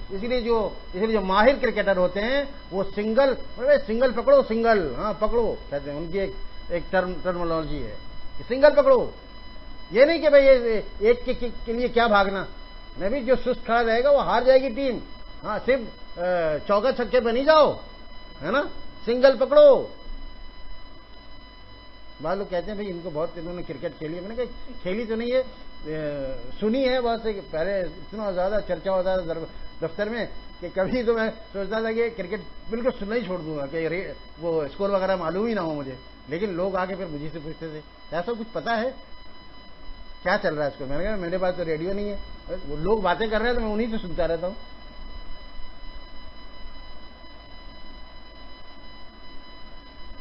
A: اس لیے جو ماہر کرکٹر ہوتے ہیں وہ سنگل پکڑو، سنگل، ہاں پکڑو کہتے ہیں، ان کی ایک ٹرمنالوجی ہے کہ سنگل پکڑو. یہ نہیں کہ بھائی ایک کے لیے کیا بھاگنا. نہیں بھی، جو سست کھڑا رہے گا وہ ہار جائے گی ٹیم. ہاں، صرف چوکا چھکے پہ نہیں جاؤ، ہے نا، سنگل پکڑو. بعض لوگ کہتے ہیں بھائی ان کو بہت انہوں نے کرکٹ کھیلی ہے. میں نے کہا کھیلی تو نہیں ہے، سنی ہے بہت سے. پہلے اتنا زیادہ چرچا ہوتا تھا دفتر میں کہ کبھی تو میں سوچتا تھا کہ کرکٹ بالکل سننا ہی چھوڑ دوں گا کہ وہ اسکور وغیرہ معلوم ہی نہ ہو مجھے. لیکن لوگ آ کے پھر مجھے سے پوچھتے تھے ایسا کچھ پتا ہے کیا چل رہا ہے اس کو. میں نے کہا میرے پاس تو ریڈیو نہیں ہے، وہ لوگ باتیں کر رہے ہیں تو میں انہیں سے سنتا رہتا ہوں.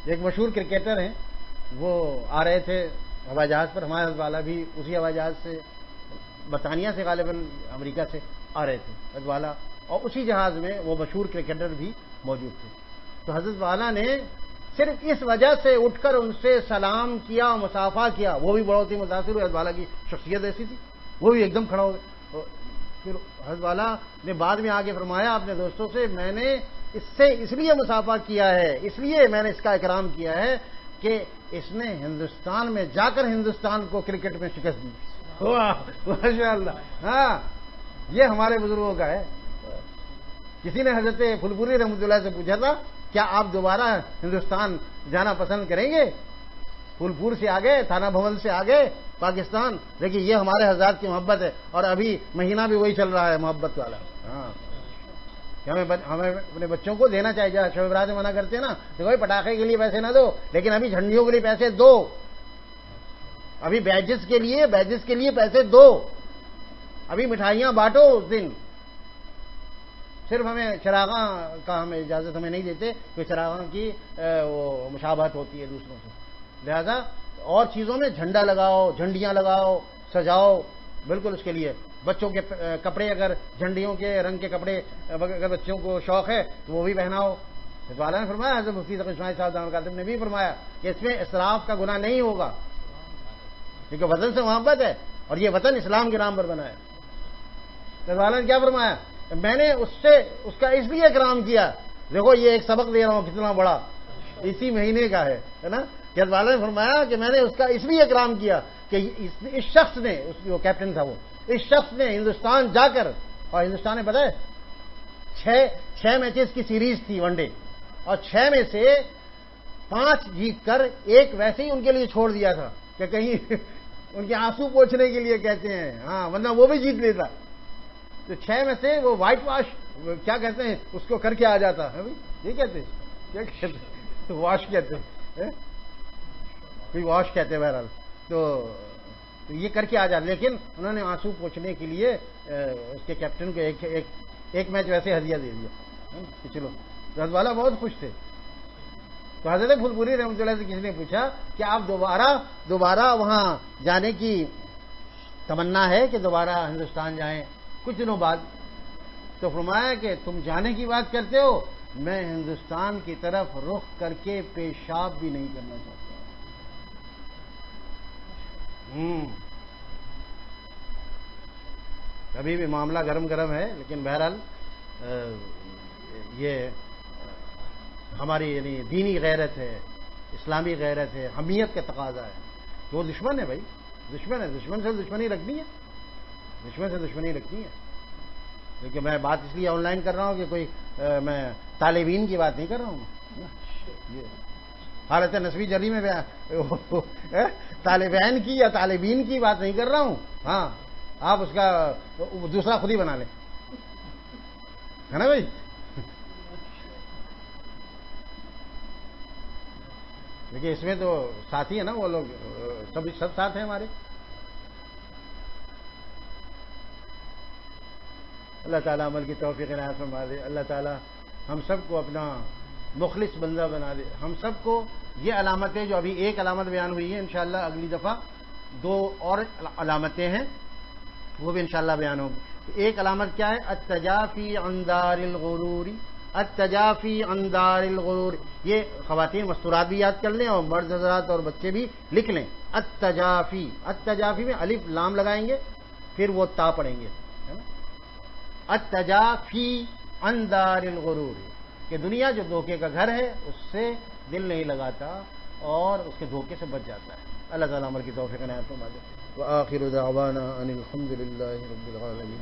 A: ایک مشہور کرکٹر ہیں، وہ آ رہے تھے ہوائی جہاز پر، ہمارے والا بھی اسی ہوائی جہاز سے، برطانیہ سے غالباً امریکہ سے آ رہے تھے حضرت والا، اور اسی جہاز میں وہ مشہور کرکٹر بھی موجود تھے. تو حضرت والا نے صرف اس وجہ سے اٹھ کر ان سے سلام کیا، مصافحہ کیا. وہ بھی بہت ہی متاثر ہوئے، حضرت والا کی شخصیت ایسی تھی، وہ بھی ایک دم کھڑا ہو گئے. پھر حضرت والا نے بعد میں آگے فرمایا اپنے دوستوں سے، میں نے اس لیے مصافحہ کیا ہے، اس لیے میں نے اس کا اکرام کیا ہے کہ اس نے ہندوستان میں جا کر ہندوستان کو کرکٹ میں شکست دی. ماشاء اللہ. ہاں، یہ ہمارے بزرگوں کا ہے. کسی نے حضرت پھول پوری رحمۃ اللہ سے پوچھا تھا کیا آپ دوبارہ ہندوستان جانا پسند کریں گے؟ پھول پور سے آگے، تھانہ بھون سے آگے پاکستان. دیکھیے یہ ہمارے حضرات کی محبت ہے، اور ابھی مہینہ بھی وہی چل رہا ہے محبت والا. ہاں، ہمیں اپنے بچوں کو دینا چاہیے. شب برات منع کرتے ہیں نا، دیکھو پٹاخے کے لیے پیسے نہ دو، لیکن ابھی جھنڈیوں کے لیے پیسے دو. ابھی بیجز کے لیے پیسے دو. ابھی مٹھائیاں بانٹو. اس دن صرف ہمیں چراغاں کا ہمیں اجازت ہمیں نہیں دیتے، کہ چراغاں کی وہ مشابہت ہوتی ہے دوسروں سے. لہذا اور چیزوں میں جھنڈا لگاؤ، جھنڈیاں لگاؤ، سجاؤ. بالکل اس کے لیے بچوں کے کپڑے، اگر جھنڈیوں کے رنگ کے کپڑے اگر بچوں کو شوق ہے تو وہ بھی پہناؤ. والا نے فرمایا، حضرت مفتی تقی اسماعیل صاحب دامت برکاتہ نے بھی فرمایا کہ اس میں اسراف کا گناہ نہیں ہوگا، کیونکہ وطن سے محبت ہے اور یہ وطن اسلام کے نام پر بنا ہے. والا نے کیا فرمایا؟ میں نے اس کا اس لیے اکرام کیا. دیکھو یہ ایک سبق دے رہا ہوں کتنا بڑا، اسی مہینے کا ہے نا. حضرت والا نے فرمایا کہ میں نے اس کا اس لیے اکرام کیا کہ اس شخص نے، وہ کیپٹن تھا، وہ اس شخص نے ہندوستان جا کر، اور ہندوستان نے پتہ ہے 6 میچز کی سیریز تھی ون ڈے، اور 6 میں سے 5 جیت کر ایک ویسے ہی ان کے لیے چھوڑ دیا تھا کہ کہیں ان کے آنسو پوچھنے کے لیے کہتے ہیں. ہاں، ورنہ وہ بھی جیت لیتا. تو 6 میں سے وہ وائٹ واش کیا کہتے ہیں اس کو کر کے آ جاتا ہے. یہ کہتے ہیں کیا کہتے ہیں؟ واش کہتے ہیں. کوئی واش کہتے ہیں بہرحال. تو یہ کر کے آ جاتے. لیکن انہوں نے آنسو پوچھنے کے لیے اس کے کیپٹن کو ایک میچ ویسے ہدیہ دے دیا کہ چلو. حضرت والا بہت خوش تھے. تو حضرت پھول پوری رحمۃ اللہ سے کسی نے پوچھا کہ آپ دوبارہ وہاں جانے کی تمنا ہے کہ دوبارہ ہندوستان جائیں کچھ دنوں بعد؟ تو فرمایا کہ تم جانے کی بات کرتے ہو، میں ہندوستان کی طرف رخ کر کے پیشاب بھی نہیں کرنا چاہتا. ابھی بھی معاملہ گرم ہے، لیکن بہرحال یہ ہماری یعنی دینی غیرت ہے، اسلامی غیرت ہے، حمیت کا تقاضا ہے. وہ دشمن ہے بھائی، دشمن ہے. دشمن سے دشمنی رکھنی ہے. لیکن میں بات اس لیے آن لائن کر رہا ہوں کہ کوئی میں طالبین کی بات نہیں کر رہا ہوں. حالت نسبی جری میں طالبین کی یا طالبین کی بات نہیں کر رہا ہوں. ہاں، آپ اس کا دوسرا خود ہی بنا لیں، ہے نا بھائی. دیکھیے اس میں تو ساتھی ہیں نا وہ لوگ، سب ساتھ ہیں ہمارے. اللہ تعالیٰ عمل کی توفیق عنایت فرما دے. اللہ تعالیٰ ہم سب کو اپنا مخلص بندہ بنا دے. ہم سب کو یہ علامتیں جو ابھی ایک علامت بیان ہوئی ہے، انشاءاللہ اگلی دفعہ 2 اور علامتیں ہیں، وہ بھی انشاءاللہ بیان ہوں گی. ایک علامت کیا ہے؟ التجافی عن دار الغرور. التجافی عن دار الغرور. یہ خواتین مستورات بھی یاد کر لیں اور مرد حضرات اور بچے بھی لکھ لیں. التجافی میں الف لام لگائیں گے، پھر وہ تا پڑھیں گے. التجافی عن دار الغرور، کہ دنیا جو دھوکے کا گھر ہے اس سے دل نہیں لگاتا اور اس کے دھوکے سے بچ جاتا ہے. اللہ تعالیٰ عمل کی توفیق عنایت فرما دے. وآخر دعوانا ان الحمد للہ رب العالمین.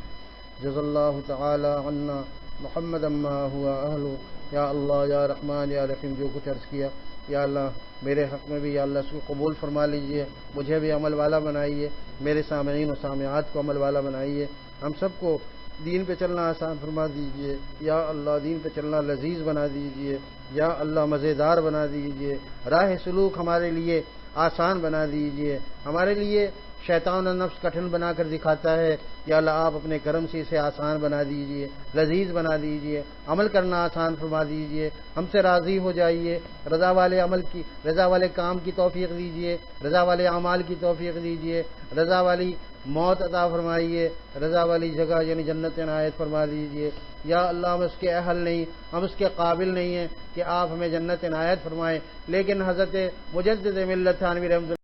A: جزا اللہ تعالی عنا محمد ما هو اہل. یا اللہ یا رحمان یا رحیم، جو کچھ عرض کیا یا اللہ میرے حق میں بھی یا اللہ اس کو قبول فرما لیجئے. مجھے بھی عمل والا بنائیے، میرے سامعین و سامعات کو عمل والا بنائیے. ہم سب کو دین پہ چلنا آسان فرما دیجئے یا اللہ. دین پہ چلنا لذیذ بنا دیجئے یا اللہ. مزیدار بنا دیجئے. راہ سلوک ہمارے لیے آسان بنا دیجئے. ہمارے لیے شیطان و نفس کٹھن بنا کر دکھاتا ہے، یا اللہ آپ اپنے کرم سے اسے آسان بنا دیجئے، لذیذ بنا دیجئے. عمل کرنا آسان فرما دیجئے. ہم سے راضی ہو جائیے. رضا والے کام کی توفیق دیجئے. رضا والے اعمال کی توفیق دیجئے. رضا والی موت عطا فرمائیے. رضا والی جگہ یعنی جنت عنایت فرما دیجئے. یا اللہ ہم اس کے اہل نہیں، ہم اس کے قابل نہیں ہیں کہ آپ ہمیں جنت عنایت فرمائیں. لیکن حضرت مجدد ملت تھانوی رحمۃ